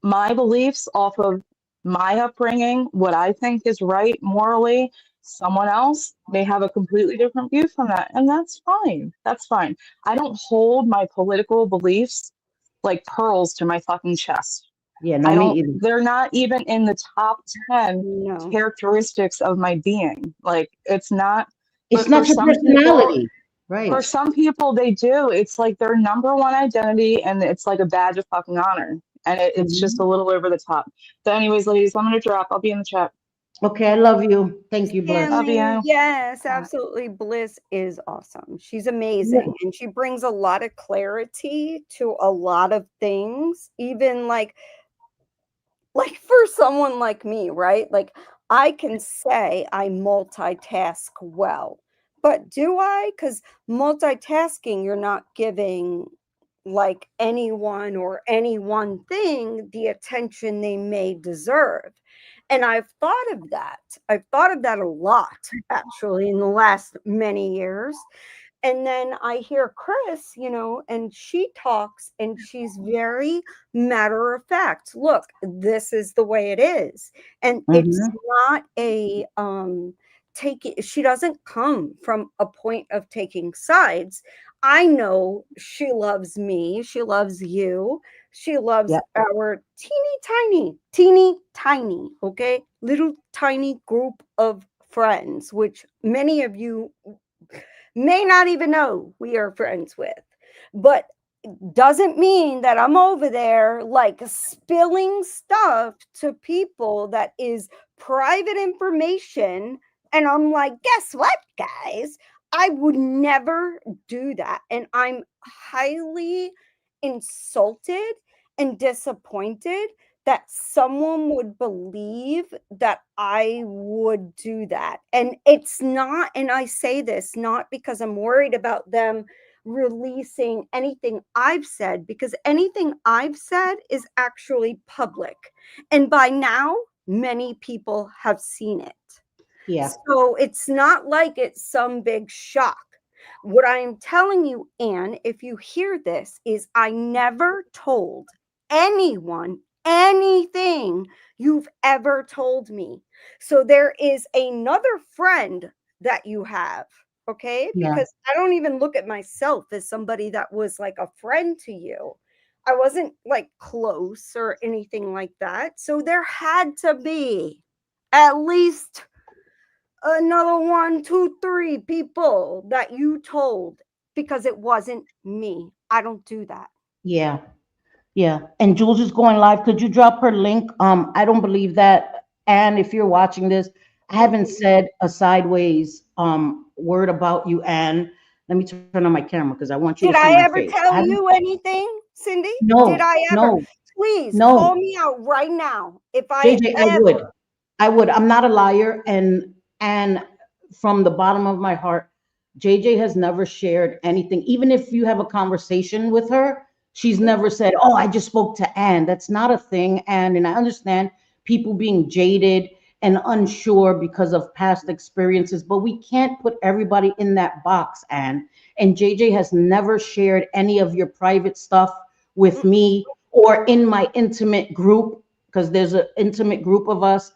my beliefs off of my upbringing, what I think is right morally. Someone else may have a completely different view from that, and that's fine. That's fine. I don't hold my political beliefs like pearls to my fucking chest. Yeah, no, I me don't, either. they're not even in the top 10 No. characteristics of my being. Like, it's not, It's but for not your some people, personality. Right. for some people, they do. It's like their number one identity, and it's like a badge of fucking honor. And it's just Mhm. a little over the top. But anyways, ladies, I'm gonna drop. I'll be in the chat. Okay, I love you. Thank you, Bliss. Love Stanley, you. yes, Bye. absolutely. Bliss is awesome. She's Yeah. amazing and she brings a lot of clarity to a lot of things, even like for someone like me, right? Like I can say I multitask well, but do I? Because multitasking, you're not giving like anyone or any one thing the attention they may deserve. And I've thought of that. I've thought of that a lot actually in the last many years. And then I hear Chris, and she talks and she's very matter of fact. Look, this is the way it is. And it's Mhm. not a taking, she doesn't come from a point of taking sides. I know she loves me, she loves you, she loves Yeah. our teeny tiny, okay, little tiny group of friends, which many of you may not even know we are friends with. But doesn't mean that I'm over there like spilling stuff to people that is private information. And I'm like, guess what, guys? I would never do that. And I'm highly insulted and disappointed that someone would believe that I would do that. And it's not, and I say this not because I'm worried about them releasing anything I've said, because anything I've said is actually public. And by now, many people have seen it. Yeah. So it's not like it's some big shock. What I am telling you, Anne, if you hear this, is I never told anyone anything you've ever told me. So there is another friend that you have, okay? Yeah. Because I don't even look at myself as somebody that was like a friend to you. I wasn't like close or anything like that. So there had to be at least another 1, 2, 3 people that you told, because it wasn't me. I don't do that. Yeah. Yeah. And Jules is going live. Could you drop her link? I don't believe that. And if you're watching this, I haven't said a sideways word about you, Anne. Let me turn on my camera because I want you Did to see I my ever face. I tell haven't, you anything, Cindy? Did no, I ever? no, Please no. call me out right now if I JJ, I would. ever. I would. I'm not a liar, and from the bottom of my heart, JJ has never shared anything. Even if you have a conversation with her, she's never said, "Oh, I just spoke to Anne." That's not a thing, and I understand people being jaded and unsure because of past experiences, but we can't put everybody in that box, Anne. And JJ has never shared any of your private stuff with Mm-mm. me or in my intimate group, because there's an intimate group of us.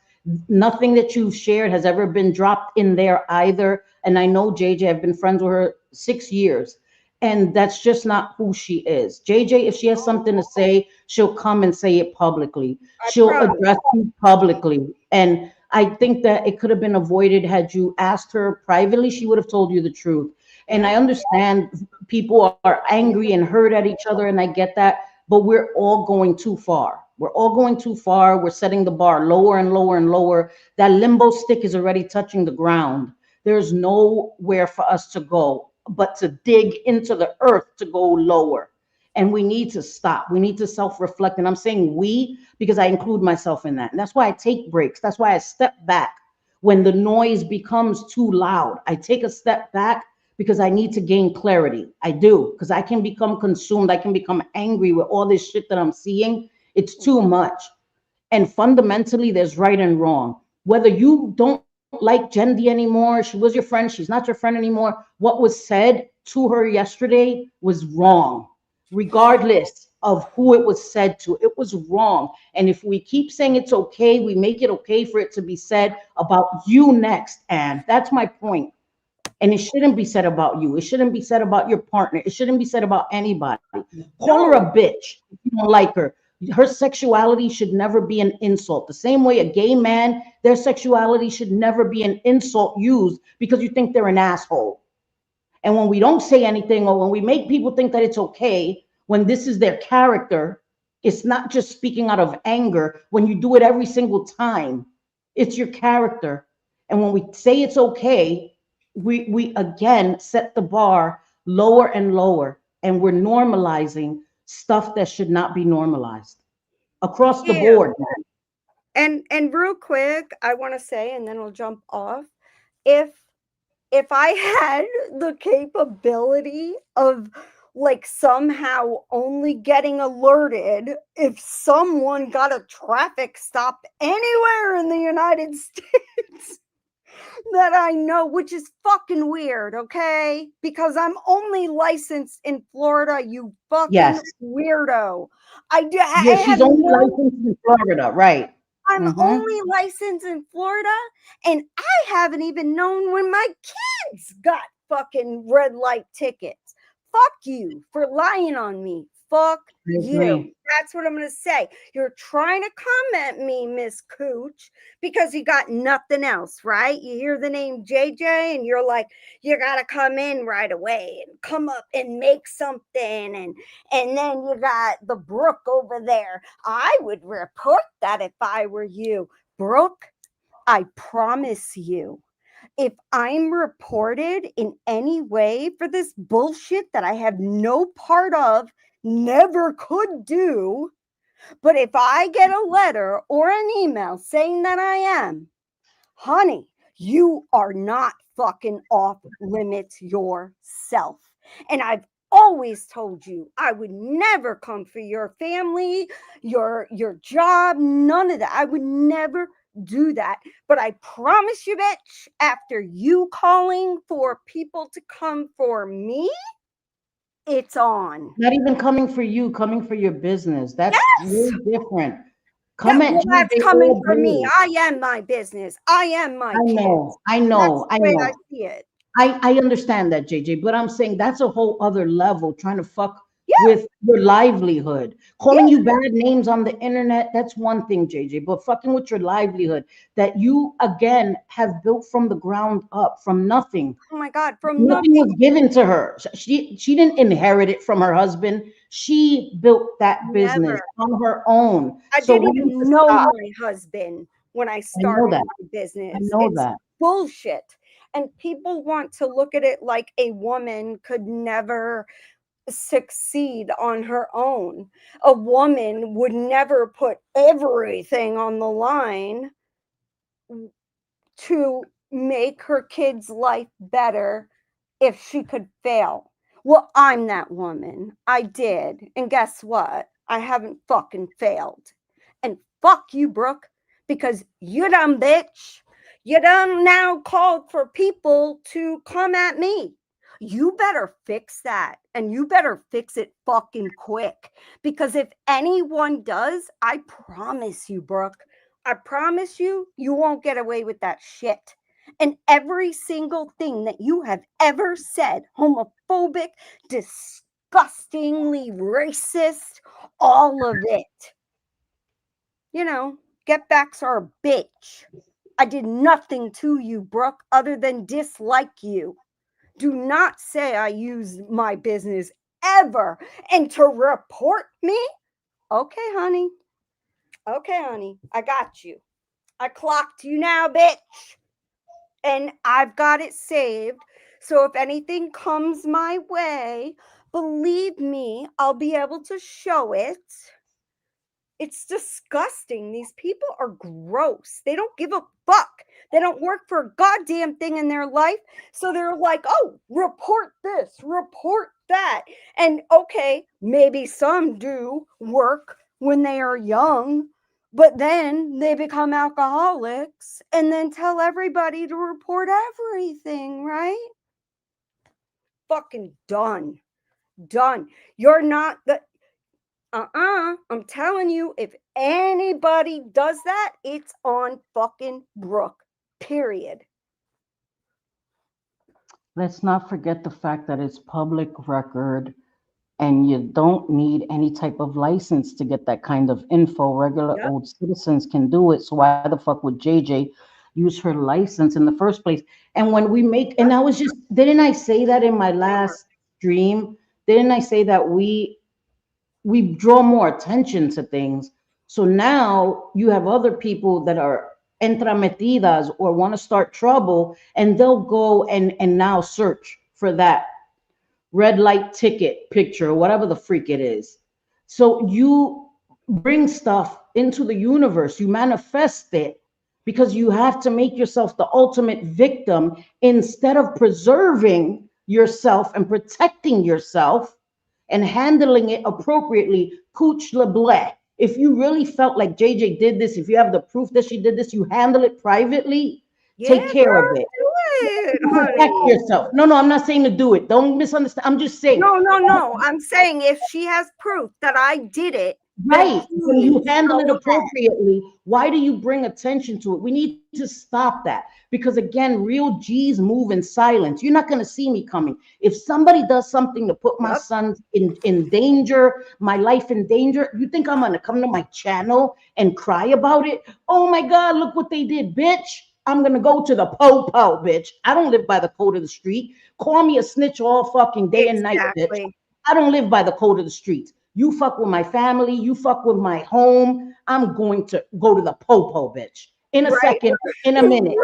Nothing that you've shared has ever been dropped in there either. And I know JJ, I've been friends with her 6 years, and that's just not who she is. JJ, if she has something to say, she'll come and say it publicly. I She'll promise. address you publicly. And I think that it could have been avoided had you asked her privately. She would have told you the truth. And I understand people are angry and hurt at each other, and I get that, but we're all going too far. We're all going too far. We're setting the bar lower and lower and lower. That limbo stick is already touching the ground. There's nowhere for us to go but to dig into the earth to go lower. And we need to stop. We need to self-reflect. And I'm saying we because I include myself in that. And that's why I take breaks. That's why I step back when the noise becomes too loud. I take a step back because I need to gain clarity. I do, because I can become consumed. I can become angry with all this shit that I'm seeing. It's too much. And fundamentally, there's right and wrong. Whether you don't like Jendi anymore, she was your friend, she's not your friend anymore, what was said to her yesterday was wrong. Regardless of who it was said to, it was wrong. And if we keep saying it's okay, we make it okay for it to be said about you next. And that's my point. And it shouldn't be said about you. It shouldn't be said about your partner. It shouldn't be said about anybody. Call her a bitch if you don't like her. Her sexuality should never be an insult. The same way a gay man, their sexuality should never be an insult used because you think they're an asshole. And when we don't say anything, or when we make people think that it's okay, when this is their character, it's not just speaking out of anger. When you do it every single time, it's your character. And when we say it's okay, we again set the bar lower and lower, and we're normalizing stuff that should not be normalized across the Yeah. board, man. And real quick, I want to say, and then we'll jump off. If I had the capability of like somehow only getting alerted if someone got a traffic stop anywhere in the United States that I know, which is fucking weird, okay? Because I'm only licensed in Florida, you fucking Yes. weirdo. I Yeah, she's have only no licensed in Florida, right? I'm Mhm. only licensed in Florida, and I haven't even known when my kids got fucking red light tickets. Fuck you for lying on me. Fuck I you. agree. That's what I'm going to say. You're trying to come at me, Miss Cooch, because you got nothing else, right? You hear the name JJ and you're like, you got to come in right away and come up and make something. And then you got the Brooke over there. I would report that if I were you. Brooke, I promise you, if I'm reported in any way for this bullshit that I have no part of, never could do, but if I get a letter or an email saying that I am, honey, you are not fucking off limits yourself. And I've always told you I would never come for your family, your job, none of that. I would never do that. But I promise you, bitch, after you calling for people to come for me, it's on. Not even coming for you, coming for your business. That's Yes. really different. Yeah, Come at well, that's JJ coming all for me. day. I am my business. I am my I kids. know, I That's know, the I way know. I see it. I understand that, JJ, but I'm saying that's a whole other level, trying to fuck Yeah. with your livelihood. Calling you bad names on the internet, that's one thing, JJ, but fucking with your livelihood that you, again, have built from the ground up, from nothing. Oh my God, from Nothing nothing. was given to her. She didn't inherit it from her husband. She built that business Never. on her own. I So didn't we need even to know stop. my husband when I I know started that. my business. I know It's that. bullshit. And people want to look at it like a woman could never succeed on her own. A woman would never put everything on the line to make her kid's life better if she could fail. Well, I'm that woman. I did. And guess what? I haven't fucking failed. And fuck you, Brooke, because you done bitch. You done now called for people to come at me. You better fix that. And you better fix it fucking quick. Because if anyone does, I promise you, Brooke, I promise you, you won't get away with that shit. And every single thing that you have ever said, homophobic, disgustingly racist, all of it. You know, get backs are a bitch. I did nothing to you, Brooke, other than dislike you. Do not say I used my business ever. And to report me? Okay, honey. Okay, honey. I got you. I clocked you now, bitch. And I've got it saved. So if anything comes my way, believe me, I'll be able to show it. It's disgusting. These people are gross. They don't give a fuck. They don't work for a goddamn thing in their life. So they're like, oh, report this, report that. And okay, maybe some do work when they are young, but then they become alcoholics and then tell everybody to report everything, right? Fucking done. Done. You're not the I'm telling you, if anybody does that, it's on fucking Brooke. Period. Let's not forget the fact that it's public record and you don't need any type of license to get that kind of info. Regular Yep. old citizens can do it. So why the fuck would JJ use her license in the first place? And when we make, and I was just, didn't I say that in my last stream? Didn't I say that we draw more attention to things? So now you have other people that are entrametidas or want to start trouble, and they'll go and now search for that red light ticket picture or whatever the freak it is. So you bring stuff into the universe, you manifest it because you have to make yourself the ultimate victim instead of preserving yourself and protecting yourself and handling it appropriately. Cooch LeBlanc, if you really felt like JJ did this, if you have the proof that she did this, you handle it privately, take care of it. Protect yourself. No, I'm not saying to do it. Don't misunderstand. I'm just saying. No. I'm saying if she has proof that I did it, right, when you handle it appropriately, why do you bring attention to it? We need to stop that because, again, real G's move in silence. You're not going to see me coming. If somebody does something to put my son in danger, my life in danger, you think I'm going to come to my channel and cry about it? Oh my God, look what they did, bitch. I'm going to go to the po-po, bitch. I don't live by the code of the street. Call me a snitch all fucking day and night, bitch. I don't live by the code of the streets. You fuck with my family, you fuck with my home, I'm going to go to the po-po, bitch. In a second, in a minute.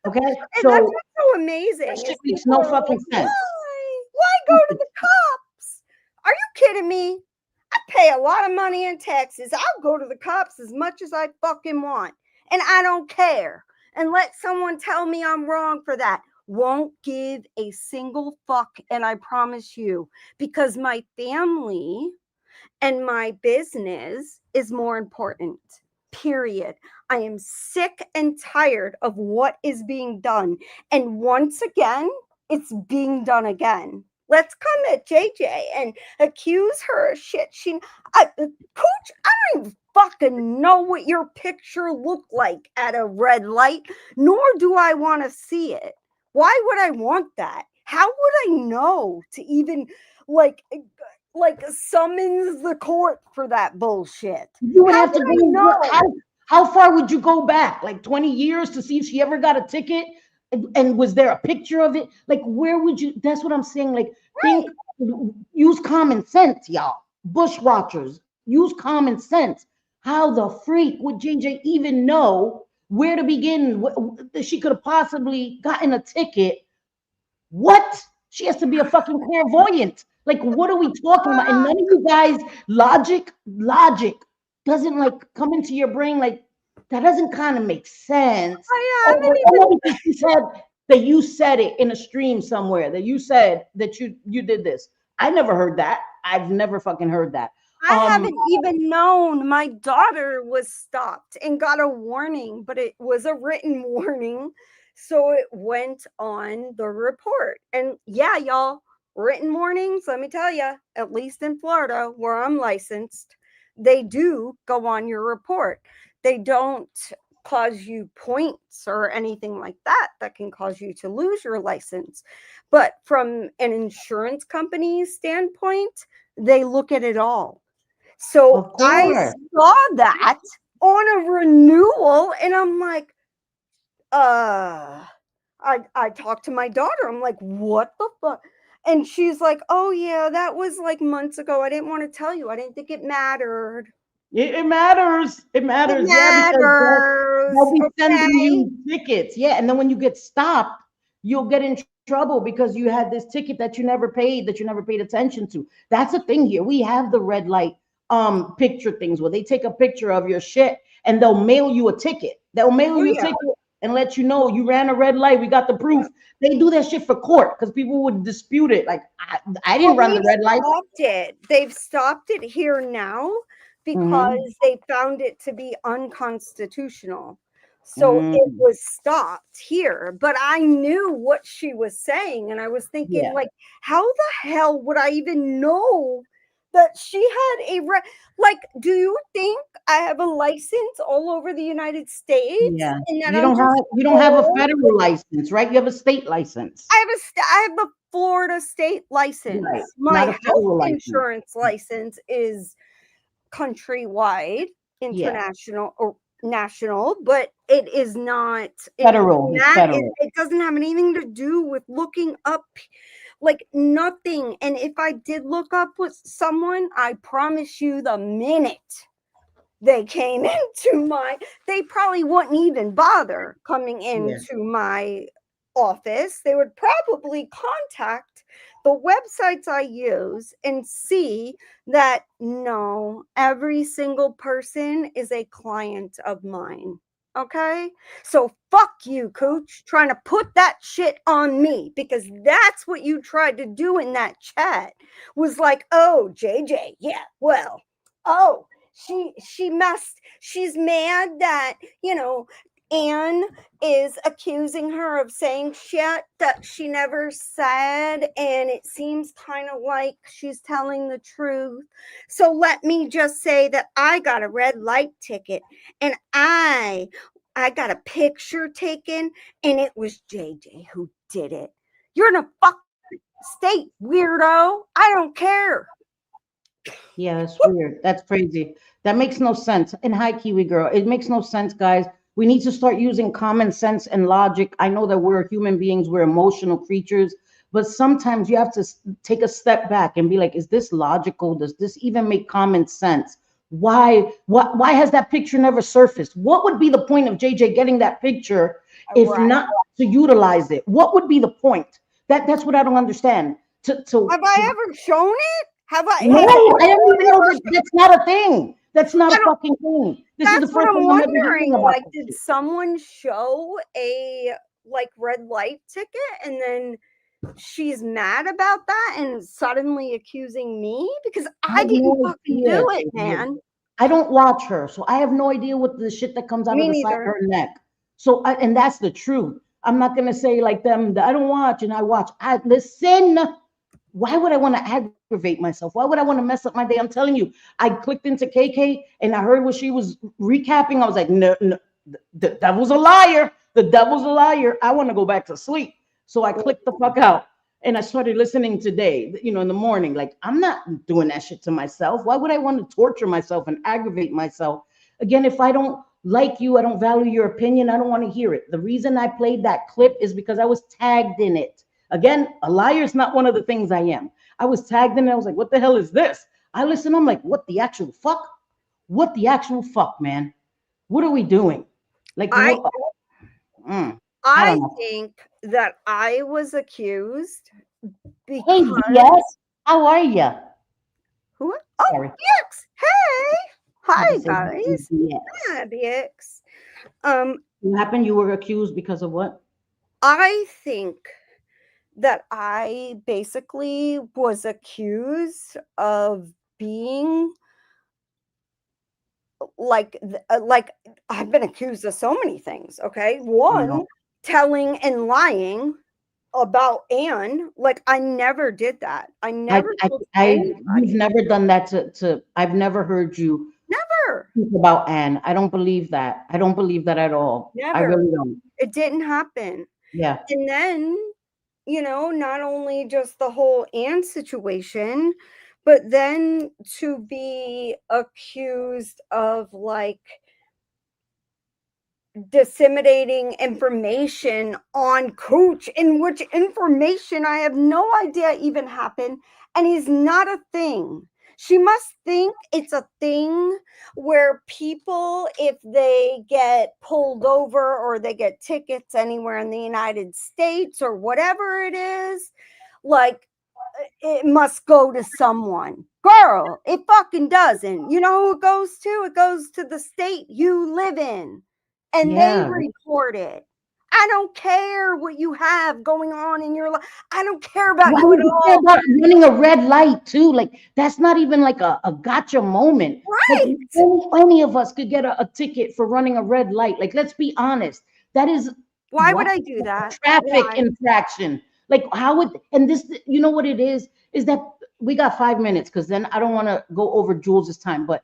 Okay? And so that's what's so amazing. That shit makes no fucking sense. Why go to the cops? Are you kidding me? I pay a lot of money in taxes. I'll go to the cops as much as I fucking want. And I don't care. And let someone tell me I'm wrong for that. Won't give a single fuck. And I promise you, because my family and my business is more important. Period. I am sick and tired of what is being done. And once again, it's being done again. Let's come at JJ and accuse her of shit. Coach, I don't even fucking know what your picture looked like at a red light, nor do I want to see it. Why would I want that? How would I know to even like summons the court for that bullshit? You would have to go. How far would you go back? Like 20 years to see if she ever got a ticket? And was there a picture of it? Like, where would you? That's what I'm saying. Like, use common sense, y'all. Bushwatchers, use common sense. How the freak would JJ even know where to begin? She could have possibly gotten a ticket. What? She has to be a fucking clairvoyant. Like, what are we talking about? And none of you guys, logic doesn't like come into your brain. Like, that doesn't kind of make sense. You said that you said it in a stream somewhere, that you said that you did this. I never heard that. I've never fucking heard that. I haven't even known. My daughter was stopped and got a warning, but it was a written warning. So it went on the report. And yeah, y'all, written warnings, let me tell you, at least in Florida, where I'm licensed, they do go on your report. They don't cause you points or anything like that can cause you to lose your license. But from an insurance company's standpoint, they look at it all. So Of I course. saw that on a renewal, and I'm like, I talked to my daughter. I'm like, what the fuck? And she's like, oh yeah, that was like months ago. I didn't want to tell you. I didn't think it mattered. It matters. It It matters. Yeah, because matters. they'll be sending Okay. you tickets. Yeah, and then when you get stopped, you'll get in trouble because you had this ticket that you never paid, that you never paid attention to. That's the thing here. We have the red light picture things where they take a picture of your shit and they'll mail you a ticket. They'll mail Oh you a yeah. ticket and let you know you ran a red light. We got the proof. They do that shit for court because people would dispute it. Like I didn't run the red light. They've stopped it here now because they found it to be unconstitutional. So it was stopped here. But I knew what she was saying, and I was thinking, Yeah. like, how the hell would I even know that she had like, do you think I have a license all over the United States? Yeah. And that You I'm don't have a told- federal license, right? You have a state license. I have a Florida state license. Right, My not a federal health license. insurance license is countrywide, international, or national, but it is not Federal, it's federal. It doesn't have anything to do with looking up, like nothing. And if I did look up with someone, I promise you, the minute they came into they probably wouldn't even bother coming into my office. They would probably contact the websites I use and see that no, every single person is a client of mine. Okay, so fuck you, Cooch, trying to put that shit on me, because that's what you tried to do in that chat. Was like, oh, JJ, yeah, well, oh, she's mad that, Anne is accusing her of saying shit that she never said, and it seems kind of like she's telling the truth. So let me just say that I got a red light ticket, and I got a picture taken, and it was JJ who did it. You're in a fucking state, weirdo. I don't care. Yeah, that's weird. That's crazy. That makes no sense. And hi, Kiwi girl. It makes no sense, guys. We need to start using common sense and logic. I know that we're human beings, we're emotional creatures, but sometimes you have to take a step back and be like, is this logical? Does this even make common sense? Why has that picture never surfaced? What would be the point of JJ getting that picture if not to utilize it? What would be the point? That's what I don't understand. Have I ever shown it? Have I? No, I don't even know that's not a thing. That's not a fucking thing. This is the first I'm thing I'm ever wondering. hearing about. Like, did someone show a red light ticket, and then she's mad about that and suddenly accusing me? Because I didn't fucking do it, man. I don't watch her, so I have no idea what the shit that comes out of the side of her neck. So, and that's the truth. I'm not gonna say like them that I don't watch and I watch. I listen. Why would I want to aggravate myself? Why would I want to mess up my day? I'm telling you, I clicked into KK and I heard what she was recapping. I was like, no, the devil's a liar. The devil's a liar. I want to go back to sleep. So I clicked the fuck out and I started listening today, in the morning. Like, I'm not doing that shit to myself. Why would I want to torture myself and aggravate myself? Again, if I don't like you, I don't value your opinion, I don't want to hear it. The reason I played that clip is because I was tagged in it. Again, a liar is not one of the things I am. I was tagged in it. I was like, what the hell is this? I listen. I'm like, what the actual fuck? What the actual fuck, man? What are we doing? Like, I don't think that I was accused because... Hey, BX, how are you? Who? Oh, Sorry. BX. Hey. Hi, I said guys. BX. Hi, BX. What happened? You were accused because of what? I think that I basically was accused of being like I've been accused of so many things. Okay, one, telling and lying about Anne. Like, I never did that. I never. You've never done that to. I've never heard you. Never. Never. about Anne. I don't believe that. I don't believe that at all. I Never. really don't. It didn't happen. Yeah. And then, not only just the whole Anne situation, but then to be accused of like disseminating information on Cooch, in which information I have no idea even happened, and he's not a thing. She must think it's a thing where people, if they get pulled over or they get tickets anywhere in the United States or whatever it is, like it must go to someone. Girl, it fucking doesn't. You know who it goes to? It goes to the state you live in. And Yeah. they report it. I don't care what you have going on in your life. I don't care about Why you would at you care all. about running a red light too? Like that's not even like a gotcha moment. Right. Like any of us could get a ticket for running a red light. Like let's be honest. That is Why would what? I do that? Traffic Why? infraction. Like how would, and this, you know what it is that we got 5 minutes because then I don't want to go over Jules's time, but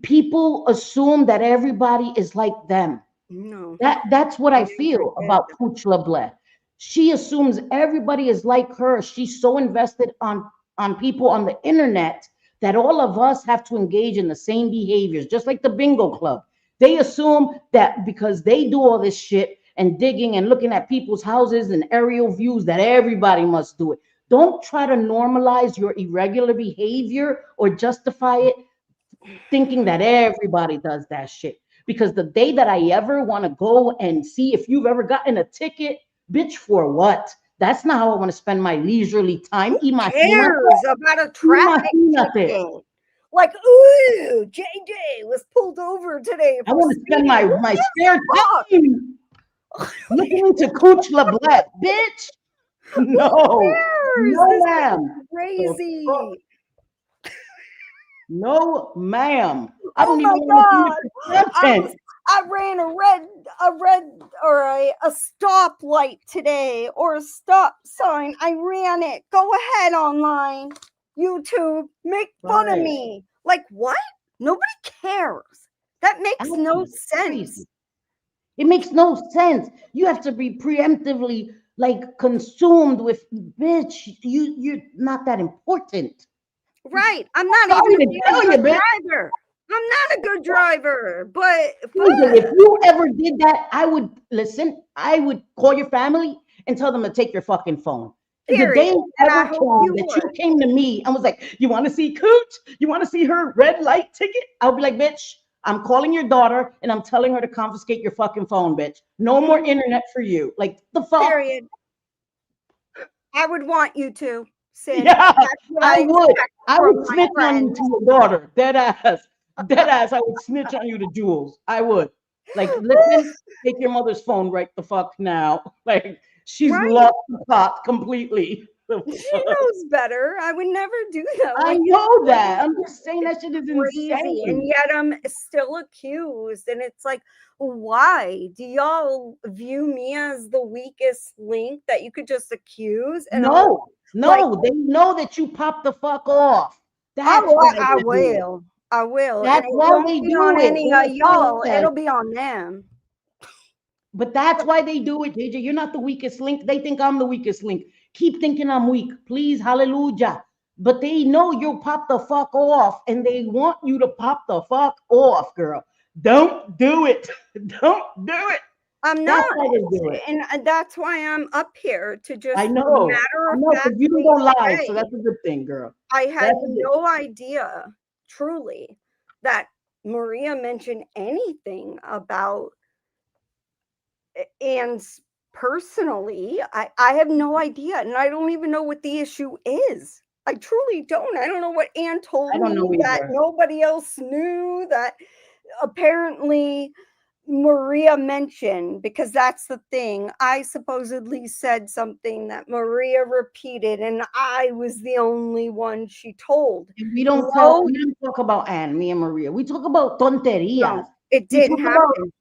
people assume that everybody is like them. No. That's what I I feel agree. about Pooch LeBlanc. She assumes everybody is like her. She's so invested on people on the internet that all of us have to engage in the same behaviors, just like the bingo club. They assume that because they do all this shit and digging and looking at people's houses and aerial views, that everybody must do it. Don't try to normalize your irregular behavior or justify it thinking that everybody does that shit. Because the day that I ever want to go and see if you've ever gotten a ticket, bitch, for what? That's not how I want to spend my leisurely time. Who cares about a traffic ticket? Like, ooh, JJ was pulled over today. I want to spend my spare time looking into Cooch LeBlanc, bitch. No, no, ma'am. Crazy. No, ma'am. I don't Oh even my want to see God. the content. I ran a red or a stop light today, or a stop sign. I ran it. Go ahead online, YouTube, make fun of me. Like what? Nobody cares. That makes no sense. It makes no sense. You have to be preemptively like consumed with, bitch, you're not that important. Right. I'm not Sorry even to a tell good you, bitch. driver. I'm not a good driver, but If you ever did that, I would listen. I would call your family and tell them to take your fucking phone. The day ever came that you came to me and was like, "You want to see Cooch? You want to see her red light ticket?" I'll be like, "Bitch, I'm calling your daughter and I'm telling her to confiscate your fucking phone, bitch. No more internet for you." Like the fuck. Period. I would want you to. Sid. Yeah, That's what I would. expect I from would my snitch on you friends. to your daughter. Dead ass. Dead ass. I would snitch on you to Jules. I would. Like, listen, take your mother's phone right the fuck now. Like, she's lost the plot completely. She knows better. I would never do that. I Like, know that. I'm just saying that shit is crazy, insane. and yet I'm still accused. And it's like, why do y'all view me as the weakest link that you could just accuse? And No, they know that you pop the fuck off. That's why I they do it. will. I will. That's and it why won't they be do on it. any They're of y'all. offended. It'll be on them. But that's why they do it, JJ. You're not the weakest link. They think I'm the weakest link. Keep thinking I'm weak, please. Hallelujah. But they know you'll pop the fuck off, and they want you to pop the fuck off, girl. Don't do it. Don't do it. I'm That's not. why they do it. And that's why I'm up here to just I know. matter of because fact you don't go live, say, so that's a good thing, girl. I had no idea, truly, that Maria mentioned anything about Anne's personally. I have no idea, and I don't even know what the issue is. I truly don't. I don't know what Anne told I don't know me that either. nobody else knew, that apparently Maria mentioned, because that's the thing. I supposedly said something that Maria repeated, and I was the only one she told. We don't talk about Anne, me and Maria. We talk about tonterías. No, it didn't happen.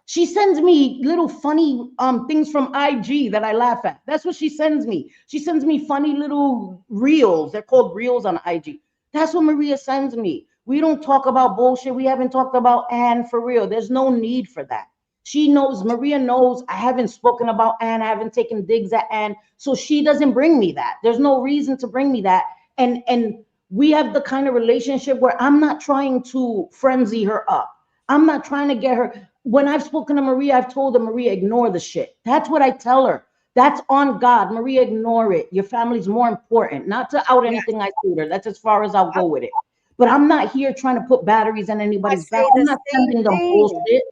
She sends me little funny things from IG that I laugh at. That's what she sends me. She sends me funny little reels. They're called reels on IG. That's what Maria sends me. We don't talk about bullshit. We haven't talked about Anne for real. There's no need for that. She knows, Maria knows I haven't spoken about Anne. I haven't taken digs at Anne. So she doesn't bring me that. There's no reason to bring me that. And we have the kind of relationship where I'm not trying to frenzy her up. I'm not trying to get her. When I've spoken to Maria, I've told her, Maria, ignore the shit. That's what I tell her. That's on God. Maria, ignore it. Your family's more important. Not to out anything I told her. That's as far as I'll go with it. But I'm not here trying to put batteries on anybody's back. I'm not sending them bullshit.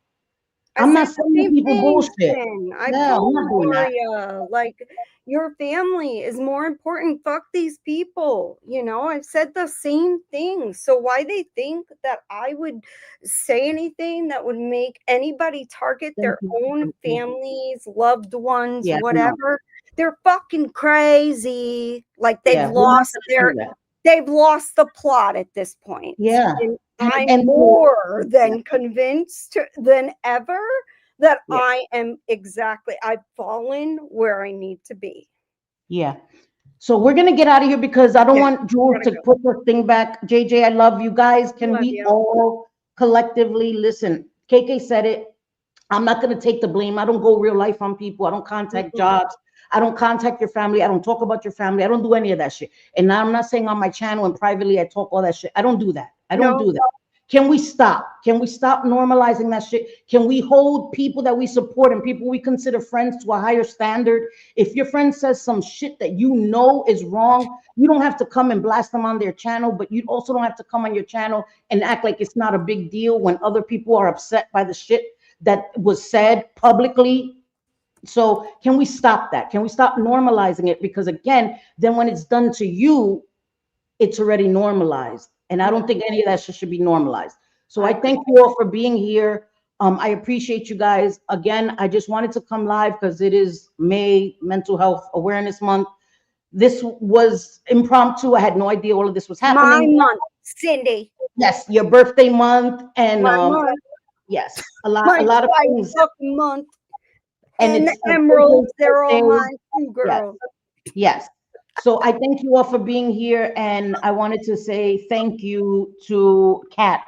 I'm not sending people bullshit. I No, I'm told not doing that. Maria, like, your family is more important. Fuck these people. You know, I've said the same thing. So why they think that I would say anything that would make anybody target their own families, loved ones, Yeah, no. whatever? They're fucking crazy. Like they've Yeah, we're not lost gonna do that. they've lost the plot at this point. Yeah. And I'm and- more than convinced than ever that Yeah. I've fallen where I need to be. Yeah. So we're gonna get out of here because I don't Yeah, want Jules gotta to go. put her thing back. JJ, I love you guys. Can Love we you. all collectively listen? KK said it. I'm not gonna take the blame. I don't go real life on people. I don't contact jobs. I don't contact your family. I don't talk about your family. I don't do any of that shit. And now I'm not saying on my channel and privately I talk all that shit. I don't do that. I don't do that. Can we stop? Can we stop normalizing that shit? Can we hold people that we support and people we consider friends to a higher standard? If your friend says some shit that you know is wrong, you don't have to come and blast them on their channel, but you also don't have to come on your channel and act like it's not a big deal when other people are upset by the shit that was said publicly. So can we stop that? Can we stop normalizing it? Because again, then when it's done to you, it's already normalized. And I don't think any of that shit should be normalized. So I thank you all for being here. I appreciate you guys. Again, I just wanted to come live because it is May Mental Health Awareness Month. This was impromptu. I had no idea all of this was My happening. month, Cindy. Yes, your birthday month. And My month. yes, a lot My of white things. fucking month. And And it's the a emeralds, they're all birthday. mine too, girl. Yes. So I thank you all for being here. And I wanted to say thank you to Kat.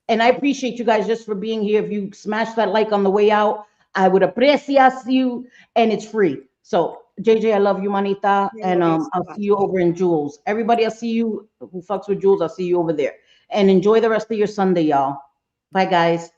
And I appreciate you guys just for being here. If you smash that like on the way out, I would appreciate you. And it's free. So JJ, I love you, manita. And I'll see you over in Jules. Everybody, I'll see you who fucks with Jules. I'll see you over there. And enjoy the rest of your Sunday, y'all. Bye, guys.